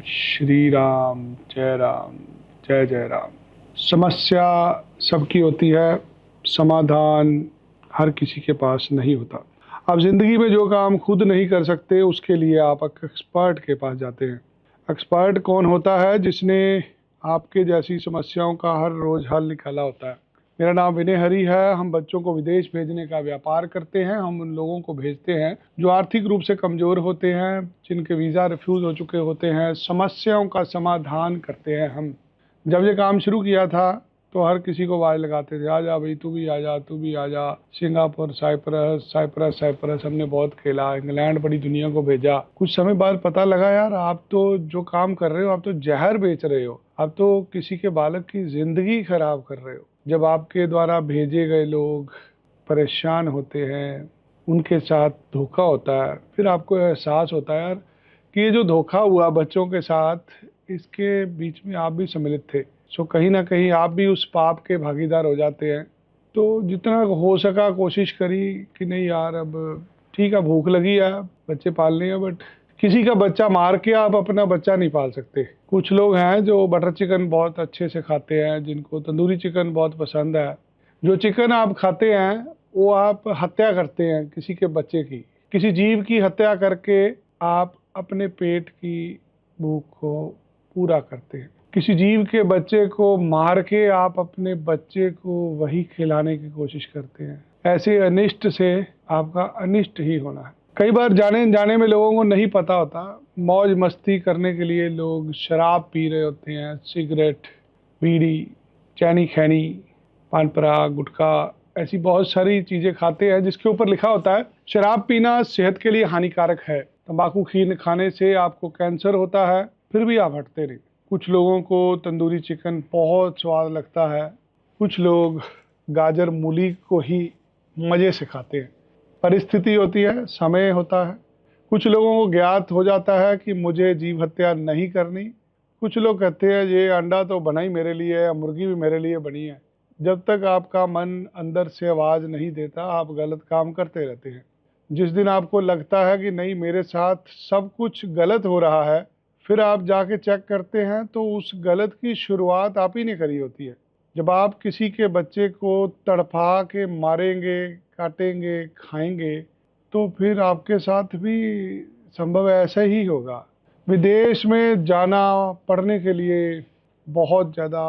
श्री राम, जय राम, जय जय राम। समस्या सबकी होती है, समाधान हर किसी के पास नहीं होता। आप ज़िंदगी में जो काम खुद नहीं कर सकते उसके लिए आप एक्सपर्ट के पास जाते हैं। एक्सपर्ट कौन होता है? जिसने आपके जैसी समस्याओं का हर रोज़ हल निकाला होता है। मेरा नाम विनय हरी है। हम बच्चों को विदेश भेजने का व्यापार करते हैं। हम उन लोगों को भेजते हैं जो आर्थिक रूप से कमज़ोर होते हैं, जिनके वीज़ा रिफ्यूज़ हो चुके होते हैं। समस्याओं का समाधान करते हैं हम। जब ये काम शुरू किया था तो हर किसी को आवाज़ लगाते थे, आ जा भाई, तू भी आ जा, तू भी आ जा। सिंगापुर, साइप्रस हमने बहुत खेला। इंग्लैंड बड़ी दुनिया को भेजा। कुछ समय बाद पता लगा यार, आप तो जो काम कर रहे हो, आप तो जहर बेच रहे हो। आप तो किसी के बालक की ज़िंदगी खराब कर रहे हो। जब आपके द्वारा भेजे गए लोग परेशान होते हैं, उनके साथ धोखा होता है, फिर आपको एहसास होता है यार कि ये जो धोखा हुआ बच्चों के साथ, इसके बीच में आप भी सम्मिलित थे। सो कहीं ना कहीं आप भी उस पाप के भागीदार हो जाते हैं। तो जितना हो सका कोशिश करी कि नहीं यार, अब ठीक है, भूख लगी है, बच्चे पालने हैं, बट किसी का बच्चा मार के आप अपना बच्चा नहीं पाल सकते। कुछ लोग हैं जो बटर चिकन बहुत अच्छे से खाते हैं, जिनको तंदूरी चिकन बहुत पसंद है। जो चिकन आप खाते हैं वो आप हत्या करते हैं किसी के बच्चे की। किसी जीव की हत्या करके आप अपने पेट की भूख को पूरा करते हैं। किसी जीव के बच्चे को मार के आप अपने बच्चे को वही खिलाने की कोशिश करते हैं। ऐसे अनिष्ट से आपका अनिष्ट ही होना है। कई बार जाने अनजाने में लोगों को नहीं पता होता, मौज मस्ती करने के लिए लोग शराब पी रहे होते हैं, सिगरेट, बीड़ी, चैनी खैनी, पान पराग, गुटखा, ऐसी बहुत सारी चीज़ें खाते हैं जिसके ऊपर लिखा होता है शराब पीना सेहत के लिए हानिकारक है, तंबाकू खाने से आपको कैंसर होता है, फिर भी आप हटते नहीं। कुछ लोगों को तंदूरी चिकन बहुत स्वाद लगता है। कुछ लोग गाजर मूली को ही मज़े से खाते हैं। परिस्थिति होती है, समय होता है। कुछ लोगों को ज्ञात हो जाता है कि मुझे जीव हत्या नहीं करनी। कुछ लोग कहते हैं ये अंडा तो बना ही मेरे लिए है, मुर्गी भी मेरे लिए बनी है। जब तक आपका मन अंदर से आवाज़ नहीं देता, आप गलत काम करते रहते हैं। जिस दिन आपको लगता है कि नहीं, मेरे साथ सब कुछ गलत हो रहा है, फिर आप जाके चेक करते हैं तो उस गलत की शुरुआत आप ही ने करी होती है। जब आप किसी के बच्चे को तड़पा के मारेंगे, काटेंगे, खाएंगे, तो फिर आपके साथ भी संभव ऐसा ही होगा। विदेश में जाना पढ़ने के लिए बहुत ज़्यादा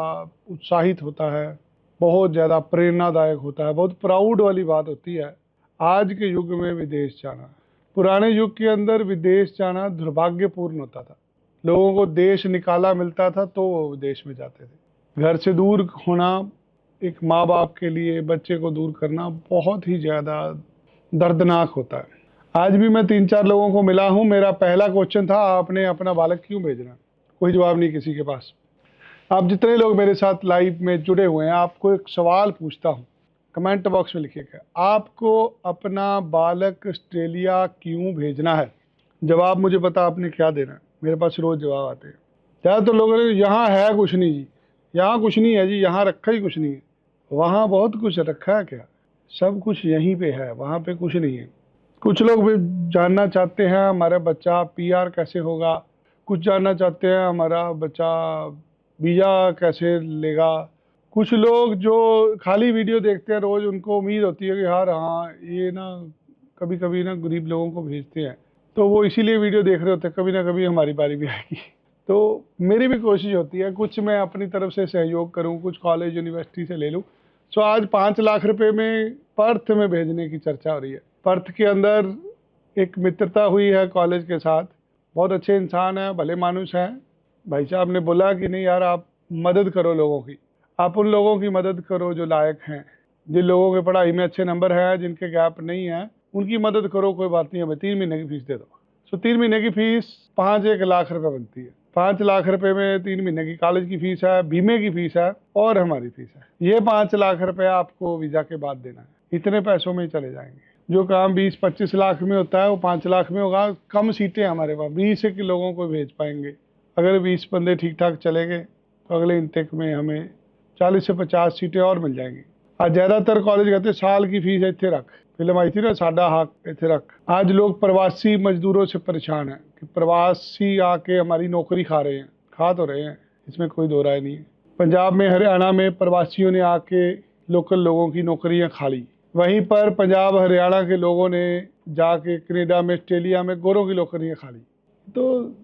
उत्साहित होता है, बहुत ज़्यादा प्रेरणादायक होता है, बहुत प्राउड वाली बात होती है आज के युग में विदेश जाना। पुराने युग के अंदर विदेश जाना दुर्भाग्यपूर्ण होता था। लोगों को देश निकाला मिलता था तो वो विदेश में जाते थे। घर से दूर होना, एक माँ बाप के लिए बच्चे को दूर करना बहुत ही ज़्यादा दर्दनाक होता है। आज भी मैं 3-4 लोगों को मिला हूँ। मेरा पहला क्वेश्चन था, आपने अपना बालक क्यों भेजना? कोई जवाब नहीं किसी के पास। आप जितने लोग मेरे साथ लाइव में जुड़े हुए हैं, आपको एक सवाल पूछता हूँ, कमेंट बॉक्स में लिखिएगा, आपको अपना बालक ऑस्ट्रेलिया क्यों भेजना है? जवाब मुझे पता आपने क्या देना है। मेरे पास रोज़ जवाब आते हैं। ज़्यादातर लोगों ने यहाँ है कुछ नहीं जी, यहाँ कुछ नहीं है जी, यहाँ रखा ही कुछ नहीं है। वहाँ बहुत कुछ रखा है क्या? सब कुछ यहीं पे है, वहाँ पे कुछ नहीं है। कुछ लोग भी जानना चाहते हैं हमारा बच्चा पीआर कैसे होगा। कुछ जानना चाहते हैं हमारा बच्चा वीज़ा कैसे लेगा। कुछ लोग जो खाली वीडियो देखते हैं रोज़, उनको उम्मीद होती है कि यार हाँ, ये ना कभी कभी ना गरीब लोगों को भेजते हैं, तो वो इसीलिए वीडियो देख रहे होते हैं, कभी ना कभी हमारी बारी भी आएगी। तो मेरी भी कोशिश होती है कुछ मैं अपनी तरफ से सहयोग करूं, कुछ कॉलेज यूनिवर्सिटी से ले लूं। सो आज 5 लाख रुपए में पर्थ में भेजने की चर्चा हो रही है। पर्थ के अंदर एक मित्रता हुई है कॉलेज के साथ। बहुत अच्छे इंसान हैं, भले मानुस हैं। भाई साहब ने बोला कि नहीं यार, आप मदद करो लोगों की, आप उन लोगों की मदद करो जो लायक हैं, जिन लोगों के पढ़ाई में अच्छे नंबर हैं, जिनके गैप नहीं है, उनकी मदद करो। कोई बात नहीं, हमें 3 महीने की फीस दे दो। सो 3 महीने की फीस 5-1 लाख रुपए बनती है। 5 लाख रुपए में 3 महीने की कॉलेज की फीस है, बीमे की फीस है और हमारी फीस है। ये 5 लाख रुपए आपको वीज़ा के बाद देना है। इतने पैसों में ही चले जाएंगे। जो काम 20-25 लाख में होता है वो 5 लाख में होगा। कम सीटें हमारे पास, 20 के लोगों को भेज पाएंगे। अगर 20 बंदे ठीक ठाक चले गए तो अगले इंटेक में हमें 40 से 50 सीटें और मिल जाएंगी। आज ज़्यादातर कॉलेज कहते साल की फीस इतने रख, फिल्म आई थी ना साडा हक इतने रख। आज लोग प्रवासी मजदूरों से परेशान हैं कि प्रवासी आके हमारी नौकरी खा रहे हैं, खा तो रहे हैं, इसमें कोई दो राय नहीं है। पंजाब में हरियाणा में प्रवासियों ने आके लोकल लोगों की नौकरियां खा ली, वहीं पर पंजाब हरियाणा के लोगों ने जाके कनाडा में ऑस्ट्रेलिया में गोरों की नौकरियां खा ली। तो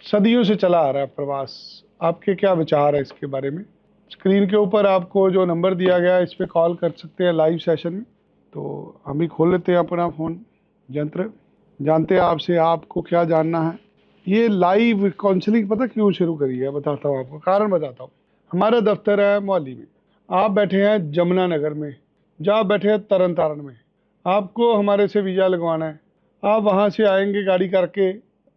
सदियों से चला आ रहा है प्रवास। आपके क्या विचार है इसके बारे में? स्क्रीन के ऊपर आपको जो नंबर दिया गया है इस पर कॉल कर सकते हैं लाइव सेशन में। तो हम ही खोल लेते हैं अपना फ़ोन यंत्र, जानते हैं आपसे आपको क्या जानना है। ये लाइव काउंसलिंग पता क्यों शुरू करी है, बताता हूँ आपको, कारण बताता हूँ। हमारा दफ्तर है मोहाली में, आप बैठे हैं जमुना नगर में, जहाँ बैठे हैं तरन तारण में, आपको हमारे से वीज़ा लगवाना है। आप वहाँ से आएंगे गाड़ी करके,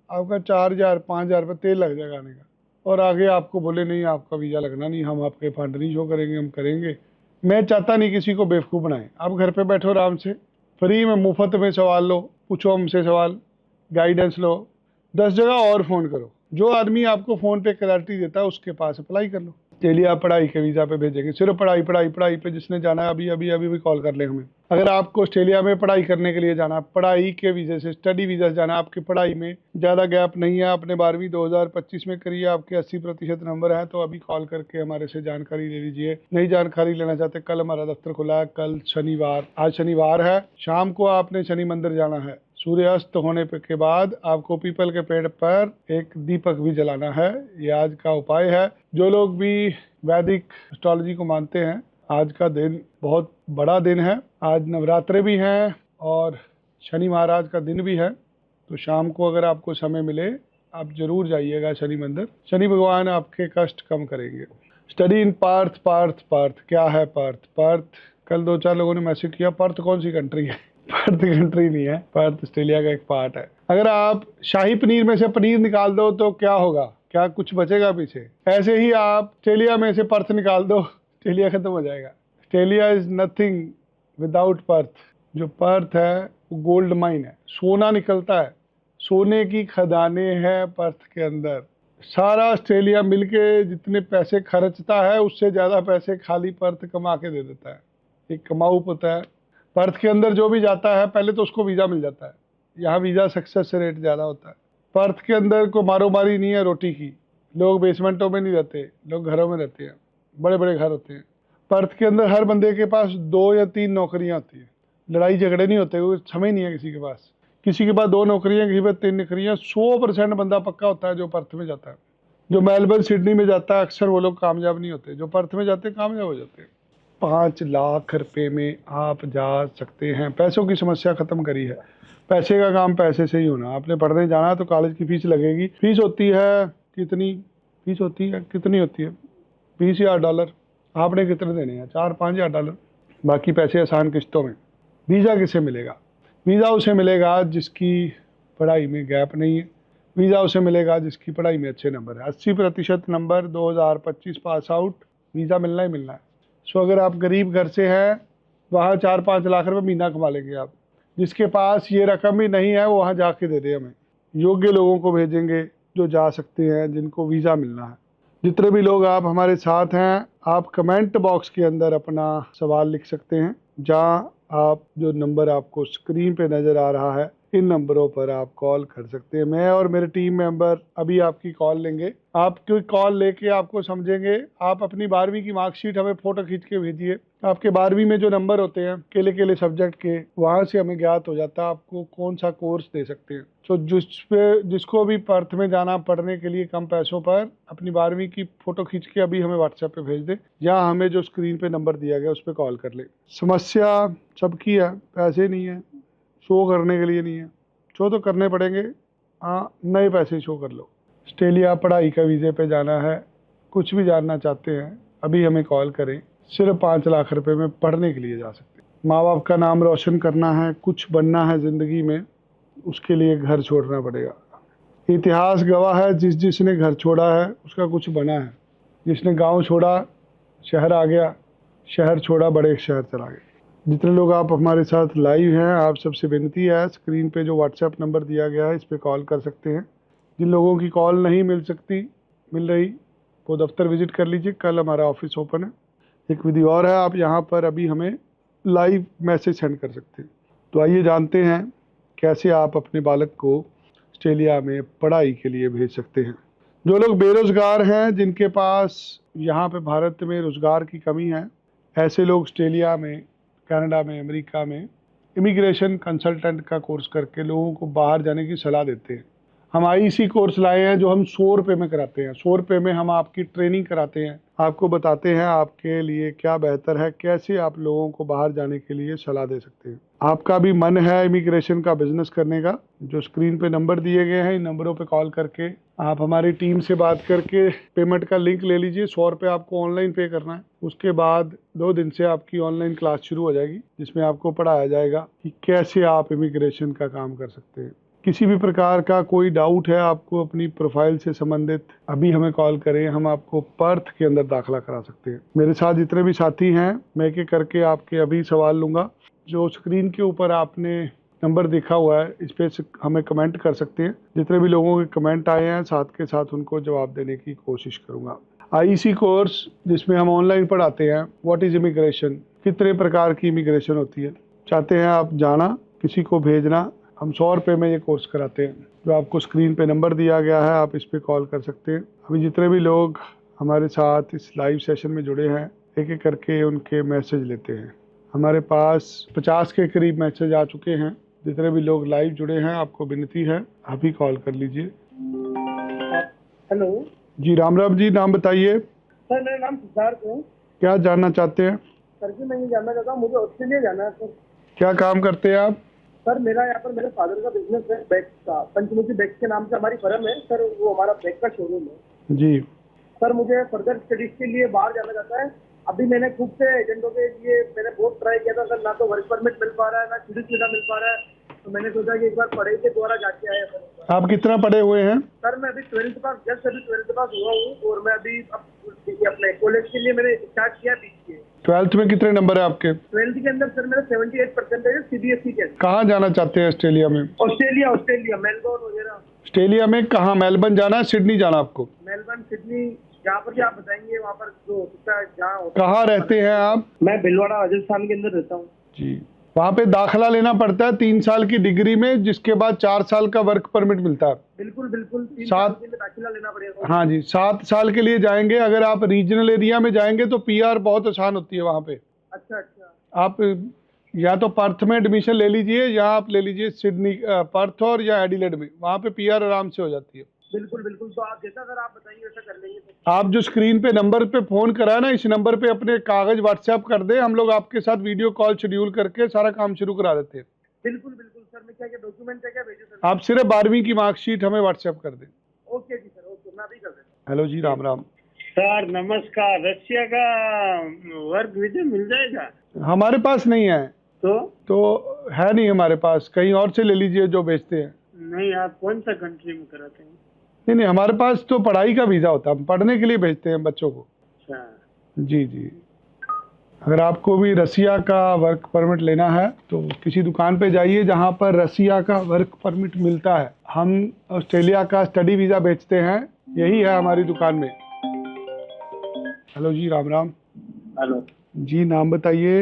आपका 4,000 5,000 रुपये तेल लग जाएगा आने का, और आगे आपको बोले नहीं आपका वीज़ा लगना नहीं, हम आपके फंड नहीं शो करेंगे, हम करेंगे। मैं चाहता नहीं किसी को बेवकूफ़ बनाएं। आप घर पे बैठो आराम से, फ्री में मुफ्त में सवाल लो, पूछो हमसे सवाल, गाइडेंस लो, 10 जगह और फ़ोन करो। जो आदमी आपको फ़ोन पे क्लैरिटी देता है उसके पास अप्लाई कर लो। चलिए आप पढ़ाई के वीज़ा पे भेजेंगे, सिर्फ पढ़ाई पढ़ाई पढ़ाई पे जिसने जाना है अभी अभी अभी भी कॉल कर ले हमें। अगर आपको ऑस्ट्रेलिया में पढ़ाई करने के लिए जाना, पढ़ाई के वीज़े से, स्टडी वीज़ा से जाना, आपकी पढ़ाई में ज़्यादा गैप नहीं है, आपने 12वीं 2025 में करी है, आपके 80% नंबर है, तो अभी कॉल करके हमारे से जानकारी ले लीजिए। नई जानकारी लेना चाहते, कल हमारा दफ्तर खुला है, कल शनिवार, आज शनिवार है, शाम को आपने शनि मंदिर जाना है। सूर्यास्त होने के बाद आपको पीपल के पेड़ पर एक दीपक भी जलाना है, ये आज का उपाय है। जो लोग भी वैदिक एस्ट्रोलॉजी को मानते हैं, आज का दिन बहुत बड़ा दिन है, आज नवरात्रे भी हैं और शनि महाराज का दिन भी है। तो शाम को अगर आपको समय मिले आप जरूर जाइएगा शनि मंदिर, शनि भगवान आपके कष्ट कम करेंगे। स्टडी इन पार्थ पार्थ पार्थ, क्या है पार्थ? पार्थ, कल 2-4 लोगों ने मैसेज किया, पार्थ कौन सी कंट्री है? पार्थ कंट्री नहीं है, पार्थ ऑस्ट्रेलिया का एक पार्ट है। अगर आप शाही पनीर में से पनीर निकाल दो तो क्या होगा? क्या कुछ बचेगा पीछे? ऐसे ही आप ऑस्ट्रेलिया में से पर्थ निकाल दो, ऑस्ट्रेलिया खत्म हो जाएगा। Australia is nothing without Perth. जो पर्थ है वो गोल्ड माइन है, सोना निकलता है, सोने की खदानें हैं पर्थ के अंदर। सारा ऑस्ट्रेलिया मिलके जितने पैसे खर्चता है उससे ज़्यादा पैसे खाली पर्थ कमा के दे देता है। एक कमाऊ होता है पर्थ के अंदर, जो भी जाता है पहले तो उसको वीज़ा मिल जाता है। यहाँ वीज़ा सक्सेस रेट ज़्यादा होता है। पर्थ के अंदर को मारो मारी नहीं है रोटी की, लोग बेसमेंटों में नहीं रहते, लोग घरों में रहते हैं, बड़े बड़े घर होते हैं। पर्थ के अंदर हर बंदे के पास 2 या 3 नौकरियाँ होती हैं, लड़ाई झगड़े नहीं होते, क्योंकि समय नहीं है किसी के पास। किसी के पास 2 नौकरियाँ, किसी के पास 3 नौकरियाँ। 100% बंदा पक्का होता है जो पर्थ में जाता है। जो मेलबर्न सिडनी में जाता है अक्सर वो लोग कामयाब नहीं होते, जो पर्थ में जाते हैं कामयाब हो जाते हैं। 5 लाख रुपए में आप जा सकते हैं। पैसों की समस्या खत्म करी है, पैसे का काम पैसे से ही होना। आपने पढ़ने जाना तो कॉलेज की फीस लगेगी, फीस होती है कितनी? फीस होती है कितनी होती है? $20,000। आपने कितने देने हैं? 4-5 हज़ार डॉलर। बाकी पैसे आसान किस्तों में। वीज़ा किसे मिलेगा? वीज़ा उसे मिलेगा जिसकी पढ़ाई में गैप नहीं है, वीज़ा उसे मिलेगा जिसकी पढ़ाई में अच्छे नंबर है। 80% नंबर 2025 पास आउट, वीज़ा मिलना ही मिलना है। सो अगर आप गरीब घर से हैं, वहाँ 4-5 लाख रुपए महीना कमा लेंगे आप। जिसके पास ये रकम ही नहीं है वो वहाँ जाके दे दे हमें। योग्य लोगों को भेजेंगे जो जा सकते हैं, जिनको वीज़ा मिलना है। जितने भी लोग आप हमारे साथ हैं, आप कमेंट बॉक्स के अंदर अपना सवाल लिख सकते हैं, जहाँ आप जो नंबर आपको स्क्रीन पे नज़र आ रहा है इन नंबरों पर आप कॉल कर सकते हैं। मैं और मेरे टीम मेंबर अभी आपकी कॉल लेंगे, आपकी कॉल लेके आपको समझेंगे। आप अपनी 12वीं की मार्कशीट हमें फ़ोटो खींच के भेजिए। आपके 12वीं में जो नंबर होते हैं केले केले सब्जेक्ट के, वहाँ से हमें ज्ञात हो जाता है आपको कौन सा कोर्स दे सकते हैं। तो जिसको भी पर्थ में जाना पढ़ने के लिए कम पैसों पर, अपनी 12वीं की फ़ोटो खींच के अभी हमें व्हाट्सएप पे भेज दे, या हमें जो स्क्रीन पे नंबर दिया गया उस पर कॉल कर ले। समस्या सबकी है, पैसे नहीं है, शो करने के लिए नहीं है। शो तो करने पड़ेंगे, हाँ नए पैसे शो कर लो। ऑस्ट्रेलिया पढ़ाई का वीज़े पे जाना है, कुछ भी जानना चाहते हैं अभी हमें कॉल करें। सिर्फ 5 लाख रुपए में पढ़ने के लिए जा सकते हैं। माँ बाप का नाम रोशन करना है, कुछ बनना है ज़िंदगी में, उसके लिए घर छोड़ना पड़ेगा। इतिहास गवाह है, जिसने घर छोड़ा है उसका कुछ बना है। जिसने गाँव छोड़ा शहर आ गया, शहर छोड़ा बड़े शहर चला गया। जितने लोग आप हमारे साथ लाइव हैं, आप सबसे विनती है, स्क्रीन पे जो व्हाट्सएप नंबर दिया गया है इस पर कॉल कर सकते हैं। जिन लोगों की कॉल नहीं मिल रही, वो दफ्तर विजिट कर लीजिए, कल हमारा ऑफिस ओपन है। एक विधि और है, आप यहाँ पर अभी हमें लाइव मैसेज सेंड कर सकते हैं। तो आइए जानते हैं कैसे आप अपने बालक को ऑस्ट्रेलिया में पढ़ाई के लिए भेज सकते हैं। जो लोग बेरोजगार हैं, जिनके पास यहाँ पे भारत में रोजगार की कमी है, ऐसे लोग ऑस्ट्रेलिया में, कनाडा में, अमेरिका में इमिग्रेशन कंसल्टेंट का कोर्स करके लोगों को बाहर जाने की सलाह देते हैं। हम आईईसी कोर्स लाए हैं जो हम 100 रुपये में कराते हैं। 100 रुपये में हम आपकी ट्रेनिंग कराते हैं, आपको बताते हैं आपके लिए क्या बेहतर है, कैसे आप लोगों को बाहर जाने के लिए सलाह दे सकते हैं। आपका भी मन है इमिग्रेशन का बिजनेस करने का, जो स्क्रीन पे नंबर दिए गए हैं, इन नंबरों पे कॉल करके आप हमारी टीम से बात करके पेमेंट का लिंक ले लीजिए। 100 रुपये आपको ऑनलाइन पे करना है। उसके बाद 2 दिन से आपकी ऑनलाइन क्लास शुरू हो जाएगी, जिसमें आपको पढ़ाया जाएगा कि कैसे आप इमिग्रेशन का काम कर सकते हैं। किसी भी प्रकार का कोई डाउट है आपको अपनी प्रोफाइल से संबंधित, अभी हमें कॉल करें, हम आपको पर्थ के अंदर दाखिला करा सकते हैं। मेरे साथ जितने भी साथी हैं, मैं एक एक करके आपके अभी सवाल लूँगा। जो स्क्रीन के ऊपर आपने नंबर देखा हुआ है, इस पर हमें कमेंट कर सकते हैं। जितने भी लोगों के कमेंट आए हैं, साथ के साथ उनको जवाब देने की कोशिश करूँगा। आईईसी कोर्स जिसमें हम ऑनलाइन पढ़ाते हैं, व्हाट इज़ इमिग्रेशन, कितने प्रकार की इमिग्रेशन होती है, चाहते हैं आप जाना, किसी को भेजना, हम 100 रुपये में ये कोर्स कराते हैं। जो आपको स्क्रीन पे नंबर दिया गया है, आप इस पे कॉल कर सकते हैं। अभी जितने भी लोग हमारे साथ इस लाइव सेशन में जुड़े हैं, एक एक करके उनके मैसेज लेते हैं। हमारे पास 50 के करीब मैसेज आ चुके हैं। जितने भी लोग लाइव जुड़े हैं, आपको विनती है अभी कॉल कर लीजिए। हेलो जी राम राम जी, नाम बताइए। सर, मेरा नाम सिद्धार्थ है। क्या जानना चाहते हैं? सर जी, मैं ये जानना चाहता हूँ, मुझे ऑस्ट्रेलिया जाना है सर। क्या काम करते हैं आप? सर, मेरा यहाँ पर मेरे फादर का बिजनेस है, बैग्स का, पंचमुखी बैग्स के नाम से हमारी फर्म है सर। वो हमारा बैग का शोरूम है जी सर। मुझे फर्दर स्टडीज के लिए बाहर जाना चाहता है। अभी मैंने खूब से एजेंटों के लिए मैंने बहुत ट्राई किया था सर, ना तो वर्क परमिट मिल पा रहा है, ना स्टडी वीजा मिल पा रहा है। तो मैंने सोचा कि एक बार पढ़ाई के द्वारा जाके आया सर। आप कितना पढ़े हुए हैं? सर, मैं अभी 12th पास, जस्ट अभी 12th पास हुआ हूँ, और मैं अभी अपने कॉलेज के लिए मैंने स्टार्ट किया बीसीए। 12th में कितने नंबर है आपके? 12th के अंदर सर मेरा 78% है सीबीएसई के अंदर। कहाँ जाना चाहते हैं ऑस्ट्रेलिया में? ऑस्ट्रेलिया मेलबोर्न वगैरह। ऑस्ट्रेलिया में कहाँ? मेलबर्न जाना है, सिडनी जाना आपको? मेलबर्न, सिडनी, जहाँ पर भी आप बताएंगे वहाँ पर जो होता है, जहाँ होता कहाँ रहते हैं आप? मैं भिलवाड़ा राजस्थान के अंदर रहता हूँ जी, वहाँ पे दाखिला लेना पड़ता है 3 साल की डिग्री में, जिसके बाद 4 साल का वर्क परमिट मिलता है। बिल्कुल बिल्कुल 3 सात- साल के लिए दाखिला लेना पड़ेगा। हाँ जी, 7 साल के लिए जाएंगे। अगर आप रीजनल एरिया में जाएंगे तो पीआर बहुत आसान होती है वहाँ पे। अच्छा अच्छा। आप या तो पर्थ में एडमिशन ले लीजिए, या आप ले लीजिए सिडनी, पर्थ और या एडिलेड में, वहाँ पे पीआर आराम से हो जाती है। बिल्कुल बिल्कुल, तो आप जैसा सर आप बताइए वैसा कर लेंगे सर। आप जो स्क्रीन पे नंबर पे फ़ोन करा है ना, इस नंबर पे अपने कागज़ व्हाट्सएप कर दें, हम लोग आपके साथ वीडियो कॉल शेड्यूल करके सारा काम शुरू करा देते हैं। बिल्कुल बिल्कुल सर, मैं क्या क्या डॉक्यूमेंट क्या क्या भेजूँ सर? आप सिर्फ 12वीं की मार्कशीट हमें व्हाट्सएप कर दें। ओके जी सर, ओके, मैं अभी कर देता हूँ। हेलो जी, राम राम। सर नमस्कार। रशिया का वर्क वीजा मिल जाएगा? हमारे पास नहीं है, तो है नहीं हमारे पास, कहीं और से ले लीजिए जो बेचते हैं। नहीं, आप कौन सा कंट्री में कराते हैं? नहीं, हमारे पास तो पढ़ाई का वीज़ा होता है, हम पढ़ने के लिए भेजते हैं बच्चों को। अच्छा जी जी, अगर आपको भी रसिया का वर्क परमिट लेना है तो किसी दुकान पे जाइए जहाँ पर रसिया का वर्क परमिट मिलता है। हम ऑस्ट्रेलिया का स्टडी वीज़ा बेचते हैं, यही है हमारी दुकान में। हेलो जी, राम राम। हेलो जी, नाम बताइए।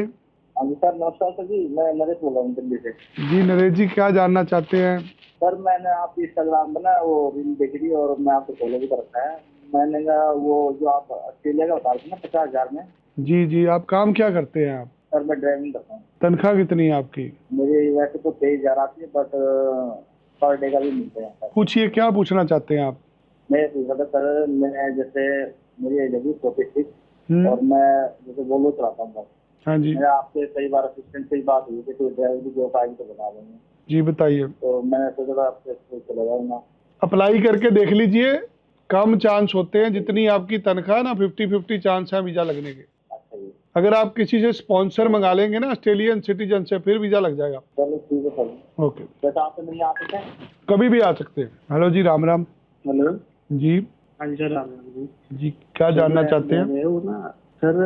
हाँ जी सर, नमस्कार सर जी, मैं नरेश बोल रहा हूँ दिल्ली से। जी नरेश जी, क्या जानना चाहते हैं? सर, मैंने आपकी इंस्टाग्राम पर ना वो रील देखी थी, और मैं आपको फॉलो भी कर रखा है। मैंने कहा वो जो आप ऑस्ट्रेलिया का बता रहे थे ना 50,000 में। जी जी, आप काम क्या करते हैं आप? सर, मैं ड्राइविंग करता हूँ। तनख्वाह कितनी है आपकी? मेरी वैसे तो 23,000 आती है, बट पर डे का भी मिलते हैं सर। पूछिए, क्या पूछना चाहते हैं आप? मैं पूछ रहा था सर, मैं जैसे मेरी एज अभी 46 हम्म, और मैं जैसे वोल्वो चलाता हूँ बस। हाँ जी मेरा आपसे कई बार असिस्टेंट से ही बात हुई कि कोई ड्राइवर की जॉब आएगी तो बता देंगे। जी, बताइए। तो मैंने सोचा था आपसे चला जाऊँगा। अप्लाई करके देख लीजिए, कम चांस होते हैं, जितनी आपकी तनख्वाह ना 50-50 चांस है वीज़ा लगने के। अच्छा जी, अगर आप किसी से स्पॉन्सर मंगा लेंगे ना ऑस्ट्रेलियन सिटीजन से, फिर वीज़ा लग जाएगा। चलो ठीक है सर। ओके, वैसे आपसे नहीं आ सकते हैं? कभी भी आ सकते हैं। हेलो जी, राम राम। हेलो जी हाँ जी सर, राम जी। जी, क्या जानना चाहते हैं? मैं वो ना सर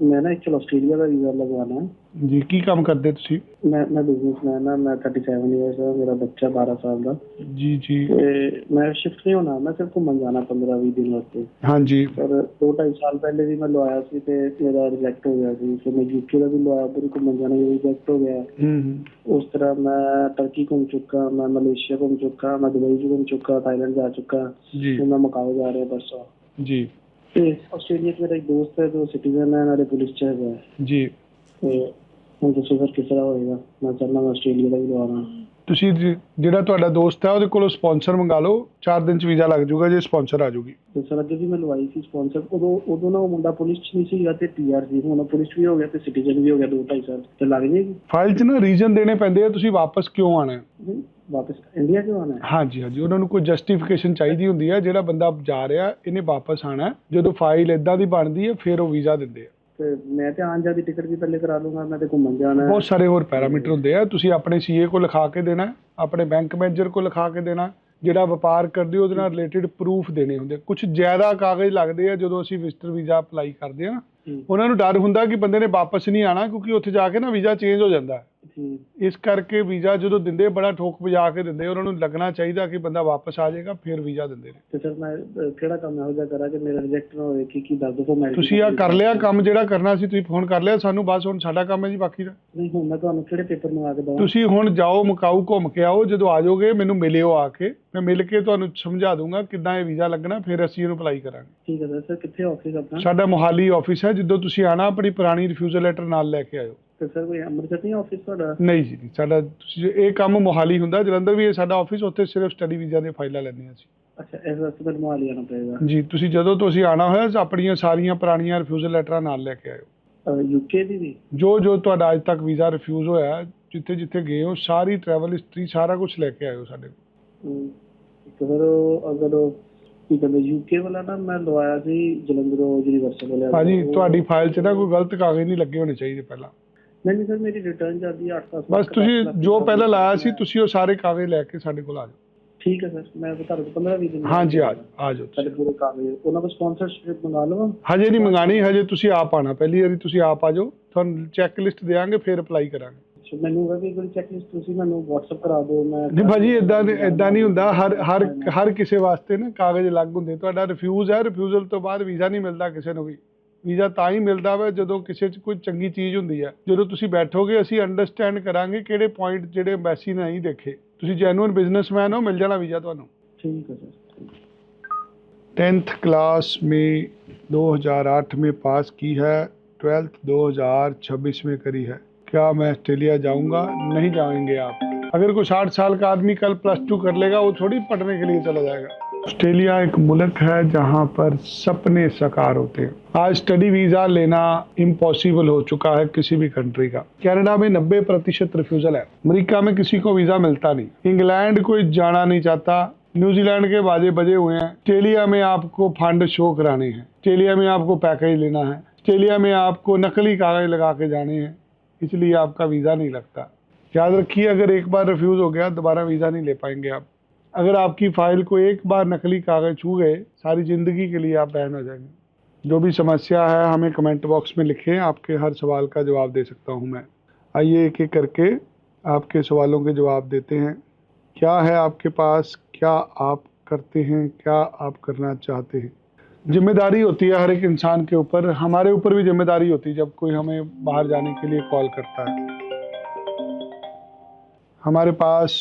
मैं ना एक्चुअल ऑस्ट्रेलिया का वीज़ा लगवाना है। जी की काम करते ਤੁਸੀਂ? मैं बिजनेसमैन है, मैं 37 ईयर्स है, मेरा बच्चा 12 साल का। जी जी। ਤੇ ਮੈਂ ਸ਼ਿਫਟ ਨਹੀਂ ਹੋਣਾ, ਮੈਂ ਸਿਰਫ ਘੁੰਮਣ ਜਾਣਾ 15-20 ਦਿਨ ਵਾਸਤੇ। हाँ जी। ਪਰ 2-2.5 ਸਾਲ ਪਹਿਲੇ ਵੀ ਮੈਂ ਲਵਾਇਆ ਸੀ ਤੇ ਮੇਰਾ ਰਿਜੈਕਟ ਹੋ ਗਿਆ ਸੀ। ਫਿਰ ਮੈਂ ਯੂਕੇ ਦਾ ਵੀ ਲਵਾਇਆ, ਉੱਧਰ ਵੀ ਘੁੰਮਣ ਜਾਣਾ ਵੀ ਰਿਜੈਕਟ ਹੋ ਗਿਆ। ਉਸ ਤਰ੍ਹਾਂ ਮੈਂ ਟਰਕੀ ਘੁੰਮ ਚੁੱਕਾ, ਮੈਂ ਮਲੇਸ਼ੀਆ ਘੁੰਮ ਚੁੱਕਾ, ਮੈਂ ਦੁਬਈ ਚ ਘੁੰਮ ਚੁੱਕਾ, ਥਾਈਲੈਂਡ ਜਾ ਚੁੱਕਾ, जी ਹੁਣ ਮੈਂ ਮਕਾਓ ਜਾ ਰਿਹਾ ਪਰਸੋਂ। जी ਤੇ ਆਸਟ੍ਰੇਲੀਆ 'ਚ ਮੇਰਾ ਇੱਕ ਦੋਸਤ ਹੈ ਜੋ ਸਿਟੀਜ਼ਨ ਹੈ, ਨਾਲੇ ਪੁਲਿਸ 'ਚ ਹੈਗਾ। जी। ਤੇ ਹੁਣ ਦੱਸੋ ਸਰ ਕਿਸ ਤਰ੍ਹਾਂ ਹੋਏਗਾ? ਮੈਂ ਚਾਹੁੰਦਾ ਮੈਂ ਆਸਟ੍ਰੇਲੀਆ ਦਾ ਵੀ ਲਵਾਉਣਾ। ਤੁਸੀਂ ਜਿਹੜਾ ਤੁਹਾਡਾ ਦੋਸਤ ਹੈ ਉਹਦੇ ਕੋਲੋਂ ਸਪਾਂਸਰ ਮੰਗਾ ਲਓ, 4 ਦਿਨ ਚ ਵੀਜ਼ਾ ਲੱਗ ਜਾਊਗਾ ਜੇ ਸਪਾਂਸਰ ਆ ਜਾਊਗੀ। ਤੇ ਸਰ ਅੱਗੇ ਵੀ ਮੈਂ ਲਵਾਈ ਸੀ ਸਪਾਂਸਰ, ਉਦੋਂ ਨਾ ਉਹ ਮੁੰਡਾ ਪੁਲਿਸ 'ਚ ਨਹੀਂ ਸੀਗਾ ਤੇ ਪੀਆਰ ਸੀ, ਹੁਣ ਪੁਲਿਸ ਵੀ ਹੋ ਗਿਆ ਤੇ ਸਿਟੀਜ਼ਨ ਵੀ ਹੋ ਗਿਆ 2-2.5 ਸਾਲ ਤੇ ਲੱਗ ਜਾਏਗੀ। ਫਾਈਲ 'ਚ ਨਾ ਰੀਜ਼ਨ ਦੇਣੇ ਪੈਂਦੇ ਆ, ਤੁਸੀਂ ਵਾਪਸ ਕਿਉਂ ਆਣਾ ਹੈ। ਵਾਪਸ ਇੰਡੀਆ ਕਿਉਂ ਆਉਣਾ ਹੈ? ਹਾਂਜੀ ਹਾਂਜੀ, ਉਹਨਾਂ ਨੂੰ ਕੋਈ ਜਸਟੀਫਿਕੇਸ਼ਨ ਚਾਹੀਦੀ ਹੁੰਦੀ ਹੈ, ਜਿਹੜਾ ਬੰਦਾ ਜਾ ਰਿਹਾ ਇਹਨੇ ਵਾਪਸ ਆਣਾ ਹੈ। ਜਦੋਂ ਫਾਈਲ ਇਦਾਂ ਦੀ ਬਣਦੀ ਹੈ ਫਿਰ ਉਹ ਵੀਜ਼ਾ ਦਿੰਦੇ ਆ। ਤੇ ਮੈਂ ਤੇ ਆਉਣ ਜਾਣ ਦੀ ਟਿਕਟ ਵੀ ਪਹਿਲੇ ਕਰਾ ਲੂੰਗਾ, ਮੈਂ ਤੇ ਘੁੰਮਣ ਜਾਣਾ ਹੈ। ਬਹੁਤ ਸਾਰੇ ਹੋਰ ਪੈਰਾਮੀਟਰ ਹੁੰਦੇ ਆ, ਤੁਸੀਂ ਆਪਣੇ ਸੀਏ ਕੋਲ ਲਿਖਾ ਕੇ ਦੇਣਾ, ਆਪਣੇ ਬੈਂਕ ਮੈਨੇਜਰ ਕੋਲ ਲਿਖਾ ਕੇ ਦੇਣਾ, ਜਿਹੜਾ ਵਪਾਰ ਕਰਦੇ ਉਹਦੇ ਨਾਲ ਰਿਲੇਟਡ ਪ੍ਰੂਫ ਦੇਣੇ ਹੁੰਦੇ। ਕੁਝ ਜ਼ਿਆਦਾ ਕਾਗਜ਼ ਲੱਗਦੇ ਆ ਜਦੋਂ ਅਸੀਂ ਵਿਜ਼ਟਰ ਵੀਜ਼ਾ ਅਪਲਾਈ ਕਰਦੇ ਆ ਨਾ, ਉਹਨਾਂ ਨੂੰ ਡਰ ਹੁੰਦਾ ਕਿ ਬੰਦੇ ਨੇ ਵਾਪਸ ਨਹੀਂ ਆਣਾ, ਕਿਉਂਕਿ ਉੱਥੇ ਜਾ ਕੇ ਨਾ ਵੀਜ਼ਾ ਚੇਂਜ ਹੋ ਜਾਂਦਾ ਹੈ। ਇਸ ਕਰਕੇ ਵੀਜ਼ਾ ਜਦੋਂ ਦਿੰਦੇ ਬੜਾ ਠੋਕ ਵਜਾ ਕੇ ਦਿੰਦੇ, ਉਹਨਾਂ ਨੂੰ ਲੱਗਣਾ ਚਾਹੀਦਾ ਕਿ ਬੰਦਾ ਵਾਪਸ ਆ ਜਾਏਗਾ, ਫਿਰ ਵੀਜ਼ਾ ਦਿੰਦੇ ਨੇ। ਤੇ ਸਰ ਮੈਂ ਕਿਹੜਾ ਕੰਮ ਇਹੋ ਜਿਹਾ ਕਰਾਂ ਕਿ ਮੇਰਾ ਰਿਜੈਕਟ ਨਾ ਹੋਵੇ? ਕੀ ਦੱਸ ਦਿਓ ਫਾਰਮੈਲਿਟੀ। ਤੁਸੀਂ ਆ ਕਰ ਲਿਆ ਕੰਮ ਜਿਹੜਾ ਕਰਨਾ ਸੀ, ਤੁਸੀਂ ਫੋਨ ਕਰ ਲਿਆ ਸਾਨੂੰ, ਬਸ ਹੁਣ ਸਾਡਾ ਕੰਮ ਹੈ ਜੀ ਬਾਕੀ ਦਾ। ਨਹੀਂ ਹੁਣ ਮੈਂ ਤੁਹਾਨੂੰ ਕਿਹੜੇ ਪੇਪਰ ਮੰਗਾ ਕੇ ਦਵਾਂ? ਤੁਸੀਂ ਹੁਣ ਜਾਓ ਮਕਾਊ ਘੁੰਮ ਕੇ ਆਓ, ਜਦੋਂ ਆ ਜਾਓਗੇ ਮੈਨੂੰ ਮਿਲਿਓ ਆ ਕੇ, ਮੈਂ ਮਿਲ ਕੇ ਤੁਹਾਨੂੰ ਸਮਝਾ ਦੂੰਗਾ ਕਿੱਦਾਂ ਇਹ ਵੀਜ਼ਾ ਲੱਗਣਾ, ਫਿਰ ਅਸੀਂ ਇਹਨੂੰ ਅਪਲਾਈ ਕਰਾਂਗੇ। ਠੀਕ ਹੈ ਸਰ, ਕਿੱਥੇ ਆਫਿਸ ਆਪਣਾ? ਸਾਡਾ ਮੋਹਾਲੀ ਆਫਿਸ ਹੈ, ਜਦੋਂ ਤੁਸੀਂ ਆਣਾ ਆਪਣੀ ਪੁਰਾਣੀ ਰਿਫਿਊਜ਼ਲ ਲੈਟਰ ਨਾਲ ਲੈ ਕੇ ਆਇਓ। ਤੇ ਸਰ ਕੋਈ ਅੰਮ੍ਰਿਤਸਰ ਨਹੀਂ ਆਫਿਸ ਤੁਹਾਡਾ? ਨਹੀਂ ਜੀ, ਸਾਡਾ ਤੁਸੀਂ ਇਹ ਕੰਮ ਮੋਹਾਲੀ ਹੁੰਦਾ, ਜਲੰਧਰ ਵੀ ਇਹ ਸਾਡਾ ਆਫਿਸ, ਉੱਥੇ ਸਿਰਫ ਸਟੱਡੀ ਵੀਜ਼ਾ ਦੀਆਂ ਫਾਈਲਾਂ ਲੈਂਦੀਆਂ ਸੀ। ਅੱਛਾ, ਇਸ ਵਾਸਤੇ ਮੈਨੂੰ ਮੋਹਾਲੀ ਆਉਣਾ ਪਏਗਾ? ਜੀ, ਤੁਸੀਂ ਜਦੋਂ ਤੁਸੀਂ ਆਣਾ ਹੋਇਆ ਆਪਣੀਆਂ ਸਾਰੀਆਂ ਪੁਰਾਣੀਆਂ ਰਿਫਿਊਜ਼ਲ ਲੈਟਰਾਂ ਨਾਲ ਲੈ ਕੇ ਆਇਓ। ਯੂਕੇ ਦੀ ਵੀ? ਜੋ ਤੁਹਾਡਾ ਅੱਜ ਤੱਕ ਵੀਜ਼ਾ ਰਿਫਿਊਜ਼ ਹੋਇਆ, ਜਿੱਥੇ ਜਿੱਥੇ ਗਏ ਹੋ, ਸਾਰੀ ਟਰੈਵਲ ਹਿਸਟਰੀ ਸਾਰਾ ਕੁਝ ਲੈ ਕੇ ਆਇਓ ਸਾਡੇ ਕੋਲ। ਸਰ ਅਗਰ ਕੀ ਕਹਿੰਦੇ ਯੂਕੇ ਵਾਲਾ ਨਾ ਮੈਂ ਲਵਾਇਆ ਸੀ ਜਲੰਧਰੋਂ ਯੂਨੀਵਰਸਿਟੀ ਵਾਲਿਆਂ। ਭਾਜੀ ਤੁਹਾਡੀ ਫਾਈਲ 'ਚ ਨਾ ਕੋਈ ਗਲਤ ਕਾਗਜ਼ ਨਹੀਂ ਲੱਗੇ ਹੋਣੇ ਚਾਹੀਦੇ ਪਹਿਲਾਂ। ਨਹੀਂ ਸਰ, ਮੇਰੀ ਰਿਟਰਨ ਜਾਂਦੀ ਹੈ 8-10 ਬਸ ਤੁਸੀਂ ਜੋ ਪਹਿਲਾਂ ਲਾਇਆ ਸੀ, ਤੁਸੀਂ ਉਹ ਸਾਰੇ ਕਾਗਜ਼ ਲੈ ਕੇ ਸਾਡੇ ਕੋਲ ਆ ਜਾਓ। ਠੀਕ ਹੈ ਸਰ, ਮੈਂ ਤੁਹਾਡੇ ਕੋਲ 15-20 ਦਿਨ। ਹਾਂਜੀ ਆ ਜਾਓ। ਸਾਡੇ ਪੂਰੇ ਕਾਗਜ਼ ਉਹਨਾਂ ਕੋਲ ਸਪਾਂਸਰਸ਼ਿਪ ਮੰਗਾ ਲਵਾਂ? ਹਜੇ ਨਹੀਂ ਮੰਗਾਣੀ, ਹਜੇ ਤੁਸੀਂ ਆਪ ਆਣਾ, ਪਹਿਲੀ ਵਾਰੀ ਤੁਸੀਂ ਆਪ ਆ ਜਾਓ, ਤੁਹਾਨੂੰ ਚੈੱਕ ਲਿਸਟ ਦੇਵਾਂਗੇ, ਫਿਰ ਅਪਲਾਈ ਕਰਾਂਗੇ। ਮੈਨੂੰ ਵੀ ਇੱਕ ਚੈੱਕ ਲਿਸਟ ਤੁਸੀਂ ਮੈਨੂੰ WhatsApp ਕਰਾ ਦਿਓ। ਮੈਂ ਨਹੀਂ ਭਾਜੀ, ਇਦਾਂ ਨਹੀਂ ਹੁੰਦਾ, ਹਰ ਕਿਸੇ ਵਾਸਤੇ ਨਾ ਕਾਗਜ਼ ਅਲੱਗ ਹੁੰਦੇ। ਤੁਹਾਡਾ ਰਿਫਿਊਜ਼ ਹੈ, ਰਿਫਿਊਜ਼ਲ ਤੋਂ ਬਾਅਦ ਵੀਜ਼ਾ ਨਹੀਂ ਮਿਲਦਾ ਕਿਸੇ ਨੂੰ ਵੀ। ਵੀਜ਼ਾ ਤਾਂ ਹੀ ਮਿਲਦਾ ਵਾ ਜਦੋਂ ਕਿਸੇ 'ਚ ਕੋਈ ਚੰਗੀ ਚੀਜ਼ ਹੁੰਦੀ ਹੈ। ਜਦੋਂ ਤੁਸੀਂ ਬੈਠੋਗੇ ਅਸੀਂ ਅੰਡਰਸਟੈਂਡ ਕਰਾਂਗੇ ਕਿਹੜੇ ਪੁਆਇੰਟ ਜਿਹੜੇ ਐਮਬੈਸੀ ਨੇ ਨਹੀਂ ਦੇਖੇ। ਤੁਸੀਂ ਜੈਨੂਅਨ ਬਿਜ਼ਨਸਮੈਨ ਹੋ, ਮਿਲ ਜਾਣਾ ਵੀਜ਼ਾ ਤੁਹਾਨੂੰ। ठीक है सर। 10th क्लास में 2008 में पास की है, 12th 2026 में करी है। क्या मैं ऑस्ट्रेलिया जाऊंगा? नहीं जाएंगे आप। अगर कोई 60 साल का आदमी कल +2 कर लेगा, वो थोड़ी पढ़ने के लिए चला जाएगा। ऑस्ट्रेलिया एक मुल्क है जहां पर सपने साकार होते हैं। आज स्टडी वीज़ा लेना इम्पॉसिबल हो चुका है किसी भी कंट्री का। कनाडा में 90% रिफ्यूज़ल है। अमेरिका में किसी को वीज़ा मिलता नहीं। इंग्लैंड कोई जाना नहीं चाहता। न्यूजीलैंड के बाजे बजे हुए हैं। ऑस्ट्रेलिया में आपको फंड शो कराने हैं, ऑस्ट्रेलिया में आपको पैकेज लेना है, ऑस्ट्रेलिया में आपको नकली कागज लगा के जाने हैं, इसलिए आपका वीज़ा नहीं लगता। याद रखिए, अगर एक बार रिफ्यूज़ हो गया दोबारा वीज़ा नहीं ले पाएंगे आप। अगर आपकी फ़ाइल को एक बार नकली कागज छू गए, सारी ज़िंदगी के लिए आप बैन हो जाएंगे। जो भी समस्या है हमें कमेंट बॉक्स में लिखें, आपके हर सवाल का जवाब दे सकता हूँ मैं। आइए एक एक करके आपके सवालों के जवाब देते हैं। क्या है आपके पास, क्या आप करते हैं, क्या आप करना चाहते हैं? जिम्मेदारी होती है हर एक इंसान के ऊपर, हमारे ऊपर भी जिम्मेदारी होती है जब कोई हमें बाहर जाने के लिए कॉल करता है। हमारे पास